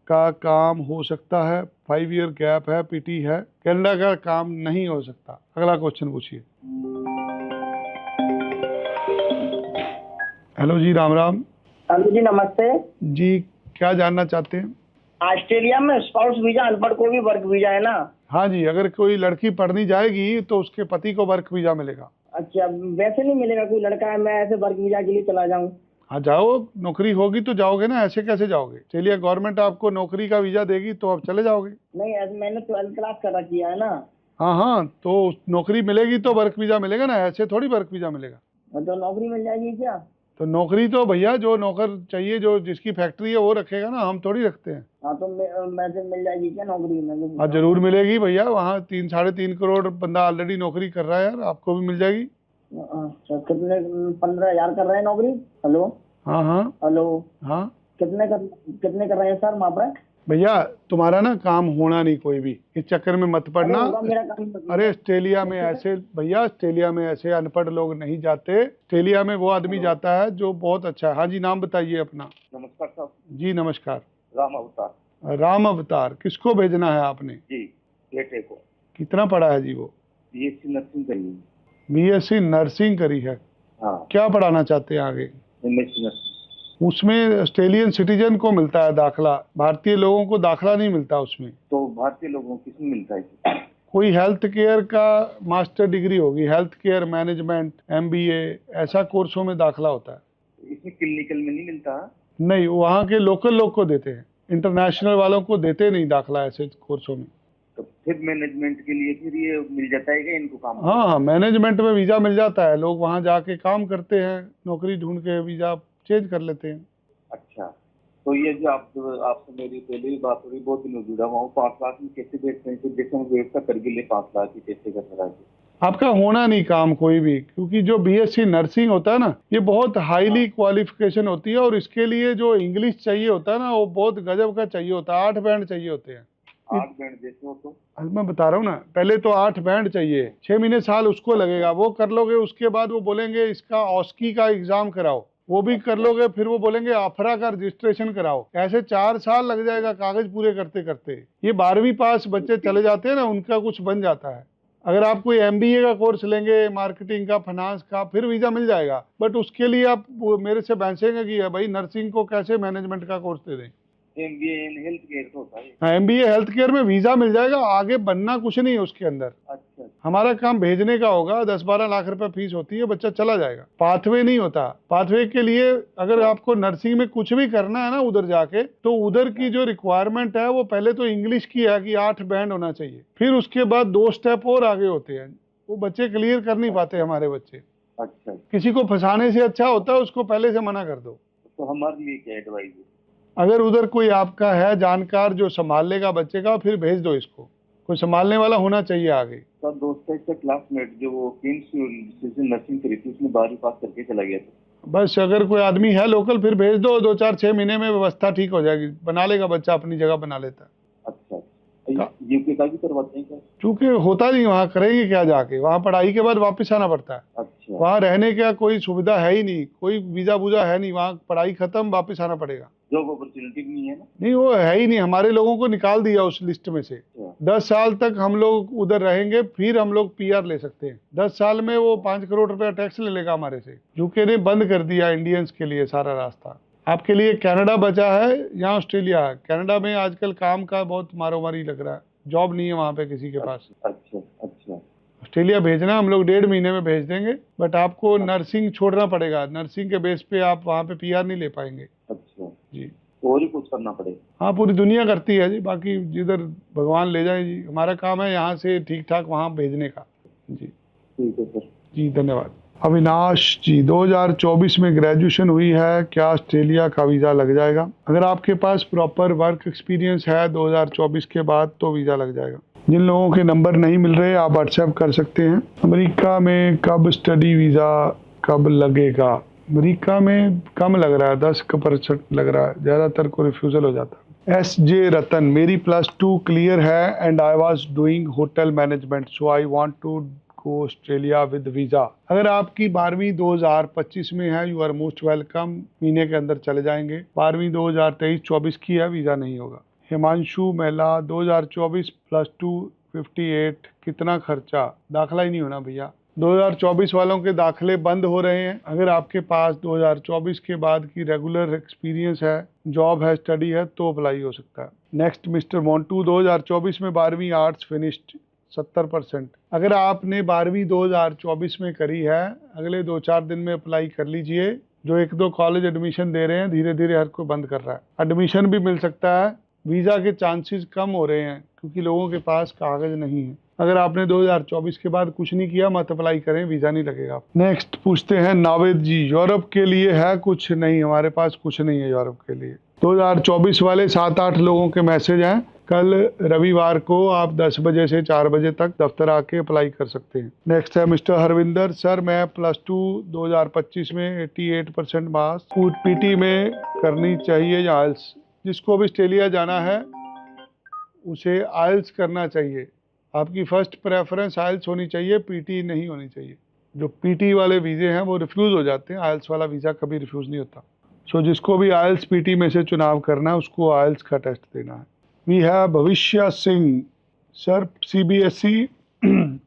का काम हो सकता है? 5 ईयर गैप है, PT है, कनाडा का काम नहीं हो सकता। अगला क्वेश्चन पूछिए। हेलो जी, राम राम। हेलो जी, नमस्ते जी, क्या जानना चाहते हैं? ऑस्ट्रेलिया में स्पाउस वीजा अनपढ़ को भी वर्क वीजा है ना? हाँ जी, अगर कोई लड़की पढ़नी जाएगी तो उसके पति को वर्क वीजा मिलेगा। अच्छा, वैसे नहीं मिलेगा? कोई लड़का है, मैं ऐसे वर्क वीजा के लिए चला जाऊं? हाँ जाओ, नौकरी होगी तो जाओगे ना, ऐसे कैसे जाओगे? चलिए, गवर्नमेंट आपको नौकरी का वीजा देगी तो आप चले जाओगे। नहीं, ऐसे मैंने 12th क्लास कर रखी है ना। हाँ हाँ, तो नौकरी मिलेगी तो वर्क वीजा मिलेगा ना, ऐसे थोड़ी वर्क वीजा मिलेगा। तो नौकरी मिल जाएगी क्या? तो नौकरी तो भैया जो नौकर चाहिए, जो जिसकी फैक्ट्री है वो रखेगा ना, हम थोड़ी रखते हैं। हाँ तो मैसेज मिल जाएगी क्या नौकरी? मैं तो हाँ जरूर मिलेगी भैया, वहाँ 3-3.5 करोड़ बंदा ऑलरेडी नौकरी कर रहा है यार, आपको भी मिल जाएगी। अच्छा, कितने 15,000 कर रहे हैं नौकरी? हेलो हाँ हाँ हेलो, हाँ कितने कर रहे हैं सर वहाँ पर? भैया, तुम्हारा ना काम होना नहीं कोई भी, इस चक्कर में मत अरे पड़ना। होगा मेरा काम। अरे ऑस्ट्रेलिया में ऐसे भैया, ऑस्ट्रेलिया में ऐसे अनपढ़ लोग नहीं जाते। ऑस्ट्रेलिया में वो आदमी जाता है जो बहुत अच्छा है। हाँ जी, नाम बताइए अपना। नमस्कार साहब। जी नमस्कार। राम अवतार। राम अवतार, किसको भेजना है आपने? जी, बेटे को। कितना पढ़ा है जी वो? बीएससी नर्सिंग करी। बीएससी नर्सिंग करी है। हाँ, क्या पढ़ाना चाहते हैं आगे? MSc nursing. उसमें ऑस्ट्रेलियन सिटीजन को मिलता है दाखला, भारतीय लोगों को दाखला नहीं मिलता उसमें। तो भारतीय लोगों को किसमें मिलता है? कोई हेल्थ केयर का मास्टर डिग्री होगी, हेल्थ केयर मैनेजमेंट, एमबीए, ऐसा कोर्सों में दाखला होता है। इसमें क्लिनिकल में नहीं मिलता? नहीं, वहाँ के लोकल लोग को देते हैं, इंटरनेशनल वालों को देते नहीं दाखला ऐसे कोर्सों में। तो फिर मैनेजमेंट के लिए फिर ये मिल जाता है क्या इनको काम? हाँ हाँ, मैनेजमेंट में वीज़ा मिल जाता है, लोग वहाँ जाके काम करते हैं, नौकरी ढूंढ के वीज़ा चेंज कर लेते हैं। अच्छा, तो ये जो आपसे मेरी पहले ही बात हो रही, बहुत दिनों जुड़ा हुआ हूँ। 5 लाख में कैसे बेचते हैं? जैसे हम व्यवस्था करके ले 5 लाख की कैसे कर रहा है? आपका होना नहीं काम कोई भी, क्योंकि जो बीएससी नर्सिंग होता है ना, ये बहुत हाईली क्वालिफिकेशन होती है, और इसके लिए जो इंग्लिश चाहिए होता है ना, वो बहुत गजब का चाहिए होता है। 8 बैंड चाहिए होते हैं। 8 बैंड जैसे हो तो? आज मैं बता रहा हूँ ना, पहले तो 8 बैंड चाहिए, 6 महीने साल उसको लगेगा, वो कर लोगे। उसके बाद वो बोलेंगे इसका ऑस्की का एग्जाम कराओ, वो भी कर लोगे, फिर वो बोलेंगे आफरा का रजिस्ट्रेशन कराओ। ऐसे 4 साल लग जाएगा कागज पूरे करते करते। ये 12वीं पास बच्चे चले जाते हैं ना, उनका कुछ बन जाता है। अगर आप कोई एमबीए का कोर्स लेंगे, मार्केटिंग का, फाइनेंस का, फिर वीजा मिल जाएगा। बट उसके लिए आप मेरे से बहसेंगे कि भाई नर्सिंग को कैसे मैनेजमेंट का कोर्स दे दें। एमबीए इन हेल्थ केयर होता है? हाँ, एमबीए हेल्थ केयर में वीजा मिल जाएगा, आगे बनना कुछ नहीं है उसके अंदर। अच्छा। हमारा काम भेजने का होगा, 10-12 लाख रुपए फीस होती है, बच्चा चला जाएगा। पाथवे नहीं होता। पाथवे के लिए अगर आपको नर्सिंग में कुछ भी करना है ना उधर जाके, तो उधर की जो रिक्वायरमेंट है वो पहले तो इंग्लिश की है कि 8 बैंड होना चाहिए, फिर उसके बाद 2 स्टेप और आगे होते हैं, वो बच्चे क्लियर कर नहीं पाते हमारे बच्चे। अच्छा, किसी को फंसाने से अच्छा होता है उसको पहले से मना कर दो। तो हमारे लिए क्या एडवाइस है? अगर उधर कोई आपका है जानकार जो संभाल लेगा बच्चे का, फिर भेज दो इसको। कोई संभालने वाला होना चाहिए आगे। सर, दोस्त का क्लासमेट जो वो किम्स नर्सिंग करी थी, उसने 12वीं पास करके चला गया था। बस अगर कोई आदमी है लोकल, फिर भेज दो, 2-4-6 महीने में व्यवस्था ठीक हो जाएगी, बना लेगा बच्चा, अपनी जगह बना लेता है। अच्छा, यूके का भी करवाते हैं क्या? चूंकि होता नहीं, वहाँ करेंगे क्या जाके, वहाँ पढ़ाई के बाद वापस आना पड़ता है। अच्छा, वहाँ रहने का कोई सुविधा है ही नहीं, कोई वीजा वूजा है नहीं, वहाँ पढ़ाई खत्म, वापस आना पड़ेगा। जॉब अपॉर्चुनिटी नहीं है ना? नहीं, वो है ही नहीं, हमारे लोगों को निकाल दिया उस लिस्ट में से। 10 साल तक हम लोग उधर रहेंगे, फिर हम लोग पीआर ले सकते हैं। 10 साल में वो 5 करोड़ रुपया टैक्स ले लेगा हमारे से। यूके ने बंद कर दिया इंडियंस के लिए सारा रास्ता। आपके लिए कनाडा बचा है, यहाँ ऑस्ट्रेलिया है। कनाडा में आजकल काम का बहुत मारोमारी लग रहा है, जॉब नहीं है वहाँ पे किसी के पास। अच्छा अच्छा। ऑस्ट्रेलिया भेजना हम लोग 1.5 महीने में भेज देंगे, बट आपको नर्सिंग छोड़ना पड़ेगा। नर्सिंग के बेस पे आप वहाँ पे पीआर नहीं ले पाएंगे। अच्छा जी, और ही कुछ करना पड़ेगा? हाँ, पूरी दुनिया करती है जी, बाकी जिधर भगवान ले जाए जी। हमारा काम है यहाँ से ठीक ठाक वहाँ भेजने का। जी ठीक है सर। जी, धन्यवाद। अविनाश जी, 2024 में ग्रेजुएशन हुई है, क्या ऑस्ट्रेलिया का वीज़ा लग जाएगा? अगर आपके पास प्रॉपर वर्क एक्सपीरियंस है 2024 के बाद तो वीज़ा लग जाएगा। जिन लोगों के नंबर नहीं मिल रहे आप व्हाट्सएप कर सकते हैं। अमेरिका में कब स्टडी वीज़ा कब लगेगा? अमेरिका में कम लग रहा है, 10% लग रहा है, ज़्यादातर को रिफ्यूज़ल हो जाता है। SJ रतन, मेरी +2 क्लियर है and I was doing hotel management, so I want to go Australia with visa. अगर आपकी 12वीं 2025 में है, यू आर मोस्ट वेलकम, महीने के अंदर चले जाएंगे। 12वीं 2023-24 की है, वीज़ा नहीं होगा। हिमांशु महिला, 2024 +2 58, कितना खर्चा? दाखला ही नहीं होना भैया। 2024 वालों के दाखले बंद हो रहे हैं। अगर आपके पास 2024 के बाद की रेगुलर एक्सपीरियंस है, जॉब है, स्टडी है, तो अप्लाई हो सकता है। नेक्स्ट मिस्टर मोन्टू, 2024 में 12वीं आर्ट्स फिनिश्ड 70%। अगर आपने 12वीं 2024 में करी है, अगले 2-4 दिन में अप्लाई कर लीजिए। जो 1-2 कॉलेज एडमिशन दे रहे हैं, धीरे धीरे हर कोई बंद कर रहा है। एडमिशन भी मिल सकता है, वीज़ा के चांसेस कम हो रहे हैं क्योंकि लोगों के पास कागज नहीं है। अगर आपने 2024 के बाद कुछ नहीं किया मत अप्लाई करें, वीज़ा नहीं लगेगा। नेक्स्ट पूछते हैं नावेद जी, यूरोप के लिए है कुछ? नहीं, हमारे पास कुछ नहीं है यूरोप के लिए। 2024 वाले 7-8 लोगों के मैसेज हैं। कल रविवार को आप 10 बजे से 4 बजे तक दफ्तर आके अप्लाई कर सकते हैं। नेक्स्ट है मिस्टर हरविंदर, सर मैं +2 2025 में 88% मार्क्स पीटी में करनी चाहिए या आइल्स? जिसको भी ऑस्ट्रेलिया जाना है उसे आइल्स करना चाहिए। आपकी फर्स्ट प्रेफरेंस आइल्स होनी चाहिए, पीटी नहीं होनी चाहिए। जो पीटी वाले वीज़े हैं वो रिफ्यूज़ हो जाते हैं, आइल्स वाला वीज़ा कभी रिफ्यूज़ नहीं होता। सो जिसको भी आइल्स पीटी में से चुनाव करना है उसको आइल्स का टेस्ट देना है। वी हैव भविष्य सिंह, सर CBSE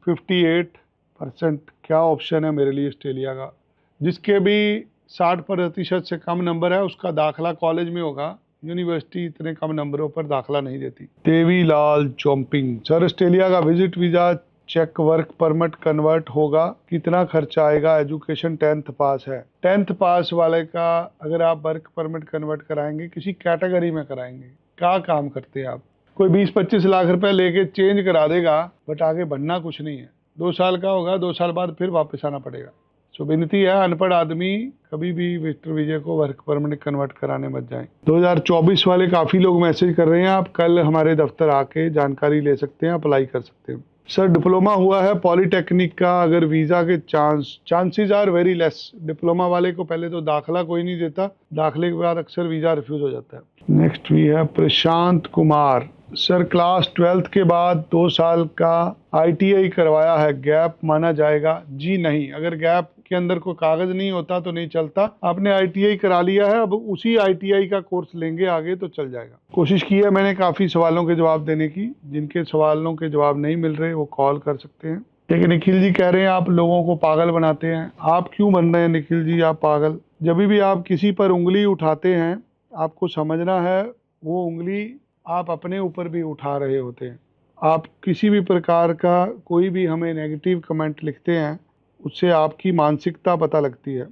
58%, क्या ऑप्शन है मेरे लिए ऑस्ट्रेलिया का? जिसके भी 60% से कम नंबर है उसका दाखला कॉलेज में होगा, यूनिवर्सिटी इतने कम नंबरों पर दाखला नहीं देती। देवीलाल चोम्पिंग, सर ऑस्ट्रेलिया का visit visa check work permit convert होगा, कितना खर्चा आएगा? एजुकेशन 10th पास है। 10th पास वाले का अगर आप वर्क परमिट कन्वर्ट कराएंगे, किसी कैटेगरी में कराएंगे, क्या काम करते हैं आप? कोई 20-25 लाख रुपए लेके चेंज करा देगा, बट आगे बढ़ना कुछ नहीं है। 2 साल का होगा, 2 साल बाद फिर वापस आना पड़ेगा। सो विनती है, अनपढ़ आदमी कभी भी विजिटर वीज़े को वर्क परमिट कन्वर्ट कराने मत जाएं। 2024 वाले काफ़ी लोग मैसेज कर रहे हैं, आप कल हमारे दफ्तर आके जानकारी ले सकते हैं, अप्लाई कर सकते हैं। सर डिप्लोमा हुआ है पॉलीटेक्निक का, अगर वीज़ा के chances are very less. Diploma वाले को पहले तो दाखला कोई नहीं देता, दाखले के बाद अक्सर वीज़ा रिफ्यूज़ हो जाता है। नेक्स्ट वी है Prashant Kumar, sir class 12th के बाद 2 साल का ITI करवाया है, गैप माना जाएगा? जी नहीं, अगर गैप के अंदर कोई कागज नहीं होता तो नहीं चलता। आपने ITI करा लिया है, अब उसी ITI का कोर्स लेंगे आगे तो चल जाएगा। कोशिश की है मैंने काफ़ी सवालों के जवाब देने की, जिनके सवालों के जवाब नहीं मिल रहे वो कॉल कर सकते हैं। लेकिन निखिल जी कह रहे हैं आप लोगों को पागल बनाते हैं। आप क्यों बन रहे हैं निखिल जी आप पागल? जब भी आप किसी पर उंगली उठाते हैं, आपको समझना है वो उंगली आप अपने ऊपर भी उठा रहे होते हैं। आप किसी भी प्रकार का कोई भी हमें नेगेटिव कमेंट लिखते हैं, उससे आपकी मानसिकता पता लगती है।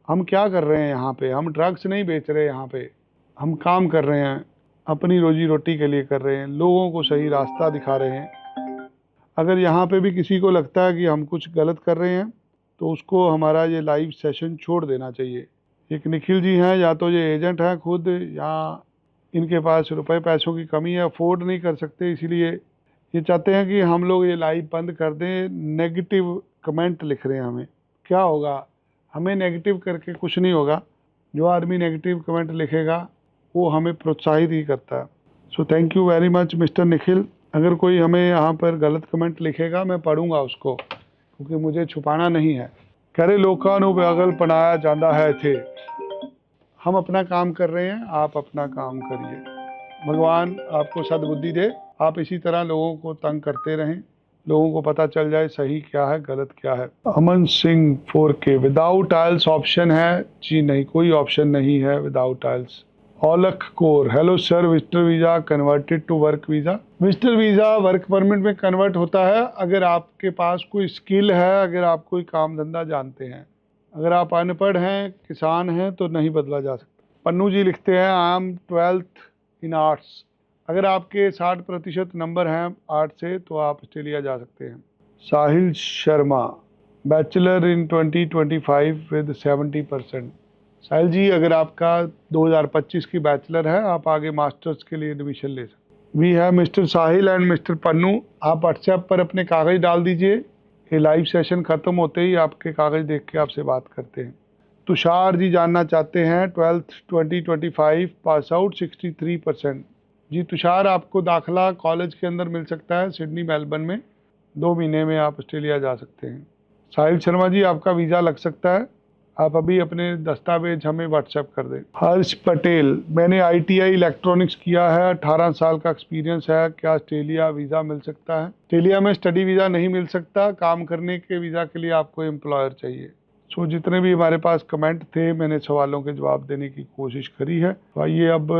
हम क्या कर रहे हैं यहाँ पे? हम ड्रग्स नहीं बेच रहे यहाँ पे, हम काम कर रहे हैं, अपनी रोजी रोटी के लिए कर रहे हैं, लोगों को सही रास्ता दिखा रहे हैं। अगर यहाँ पे भी किसी को लगता है कि हम कुछ गलत कर रहे हैं तो उसको हमारा ये लाइव सेशन छोड़ देना चाहिए। एक निखिल जी हैं, या तो ये एजेंट हैं खुद, या इनके पास रुपए पैसों की कमी है, अफोर्ड नहीं कर सकते, इसीलिए ये चाहते हैं कि हम लोग ये लाइव बंद कर दें। नेगेटिव कमेंट लिख रहे हैं हमें, क्या होगा? हमें नेगेटिव करके कुछ नहीं होगा। जो आदमी नेगेटिव कमेंट लिखेगा वो हमें प्रोत्साहित ही करता है। So thank you very much mister Nikhil. अगर कोई हमें यहाँ पर गलत कमेंट लिखेगा मैं पढ़ूंगा उसको, क्योंकि मुझे छुपाना नहीं है। करे लोगों ਨੂੰ पागल बनाया जाता है थे। हम अपना काम कर रहे हैं, आप अपना काम करिए। भगवान आपको सद्बुद्धि दे, आप इसी तरह लोगों को तंग करते रहें, लोगों को पता चल जाए सही क्या है गलत क्या है। Aman Singh 4K, without IELTS option है? जी नहीं, कोई ऑप्शन नहीं है without IELTS. Aulakh Kaur, hello sir, visitor visa converted to work visa? Visitor visa work permit में कन्वर्ट होता है अगर आपके पास कोई स्किल है, अगर आप कोई काम धंधा जानते हैं। अगर आप अनपढ़ हैं, किसान हैं, तो नहीं बदला जा सकता। पन्नू जी लिखते हैं I am 12th in arts, अगर आपके 60% नंबर हैं आर्ट से तो आप ऑस्ट्रेलिया जा सकते हैं। साहिल शर्मा, बैचलर इन 2025 विद 70%। साहिल जी अगर आपका 2025 की बैचलर है, आप आगे मास्टर्स के लिए एडमिशन ले सकते। वी है mister Sahil and mister Pannu, आप व्हाट्सएप पर अपने कागज़ डाल दीजिए, ये लाइव सेशन ख़त्म होते ही आपके कागज़ देख के आपसे बात करते हैं। तुषार जी जानना चाहते हैं 12th 2025 पास आउट 63%। जी तुषार, आपको दाखला कॉलेज के अंदर मिल सकता है सिडनी मेलबर्न में, 2 महीने में आप ऑस्ट्रेलिया जा सकते हैं। साहिल शर्मा जी आपका वीज़ा लग सकता है, आप अभी अपने दस्तावेज हमें व्हाट्सएप कर दें। हर्ष पटेल, मैंने ITI इलेक्ट्रॉनिक्स किया है, 18 साल का एक्सपीरियंस है, क्या ऑस्ट्रेलिया वीज़ा मिल सकता है? ऑस्ट्रेलिया में स्टडी वीज़ा नहीं मिल सकता, काम करने के वीज़ा के लिए आपको एम्प्लॉयर चाहिए। सो जितने भी हमारे पास कमेंट थे मैंने सवालों के जवाब देने की कोशिश करी है। तो आइए अब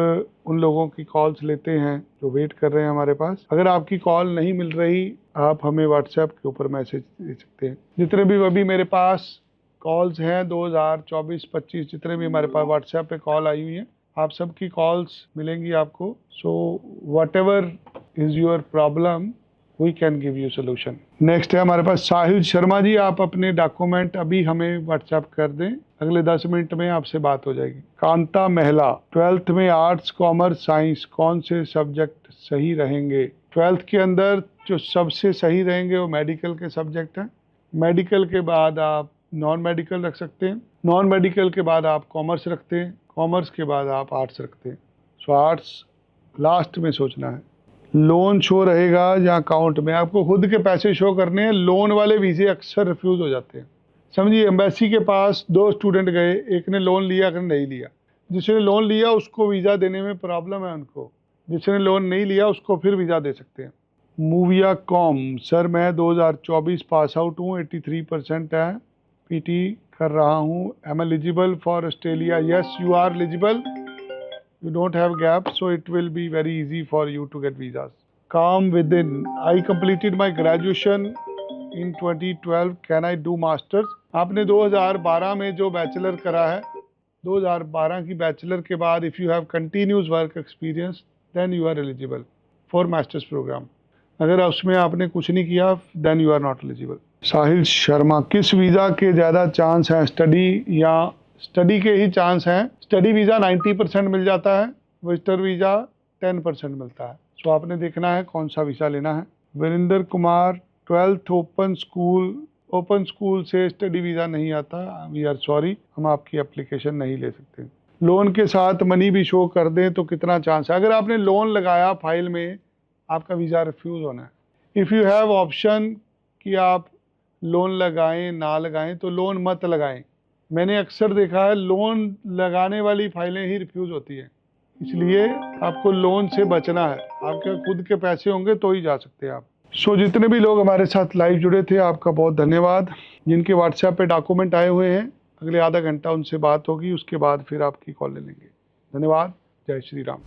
उन लोगों की कॉल्स लेते हैं जो वेट कर रहे हैं हमारे पास। अगर आपकी कॉल नहीं मिल रही, आप हमें व्हाट्सएप के ऊपर मैसेज दे सकते हैं। जितने भी अभी मेरे पास कॉल्स हैं 2024-25 जितने भी हमारे पास व्हाट्सएप पे कॉल आई हुई हैं, आप सबकी कॉल्स मिलेंगी आपको। So whatever is your problem, we can give you solution. Next है हमारे पास साहिल शर्मा जी, आप अपने डॉक्यूमेंट अभी हमें व्हाट्सएप कर दें, अगले 10 मिनट में आपसे बात हो जाएगी। कांता महिला, 12th में आर्ट्स कॉमर्स साइंस कौन से सब्जेक्ट सही रहेंगे? 12th के अंदर जो सबसे सही रहेंगे वो मेडिकल के सब्जेक्ट हैं। मेडिकल के बाद आप नॉन मेडिकल रख सकते हैं, नॉन मेडिकल के बाद आप कॉमर्स रखते हैं, कॉमर्स के बाद आप आर्ट्स रखते हैं। सो आर्ट्स लास्ट में सोचना है। लोन शो रहेगा या अकाउंट में, आपको खुद के पैसे शो करने हैं। लोन वाले वीज़े अक्सर रिफ्यूज़ हो जाते हैं। समझिए एम्बेसी के पास 2 स्टूडेंट गए, एक ने लोन लिया, एक ने नहीं लिया। जिसने लोन लिया उसको वीज़ा देने में प्रॉब्लम है उनको, जिसने लोन नहीं लिया उसको फिर वीज़ा दे सकते हैं। मूविया कॉम, सर मैं 2024 पास आउट हूँ, 83% है, पीटी कर रहा हूँ, am eligible for Australia? Yes you are eligible, you don't have gap, so it will be very easy for you to get visas. Calm within, I completed my graduation in 2012, can I do masters? आपने 2012 में जो bachelor करा है, 2012 की bachelor के बाद if you have continuous work experience then you are eligible for masters program। अगर उसमें आपने कुछ नहीं किया then you are not eligible। साहिल शर्मा, किस वीज़ा के ज़्यादा चांस हैं, स्टडी या स्टडी के ही चांस हैं? स्टडी वीज़ा 90% मिल जाता है, विजिटर वीज़ा 10% मिलता है। सो आपने देखना है कौन सा वीज़ा लेना है। Virender Kumar, 12th open school से स्टडी वीज़ा नहीं आता, वी आर सॉरी, हम आपकी एप्लीकेशन नहीं ले सकते। लोन के साथ मनी भी शो कर दें तो कितना चांस है? अगर आपने लोन लगाया फाइल में, आपका वीज़ा रिफ्यूज़ होना है। इफ़ यू हैव ऑप्शन कि आप लोन लगाएं ना लगाएं तो लोन मत लगाएं। मैंने अक्सर देखा है लोन लगाने वाली फाइलें ही रिफ्यूज़ होती हैं, इसलिए आपको लोन से बचना है। आपके खुद के पैसे होंगे तो ही जा सकते हैं आप। सो जितने भी लोग हमारे साथ लाइव जुड़े थे आपका बहुत धन्यवाद। जिनके व्हाट्सएप पे डॉक्यूमेंट आए हुए हैं, अगले आधा घंटा उनसे बात होगी, उसके बाद फिर आपकी कॉल ले लेंगे। धन्यवाद। जय श्री राम।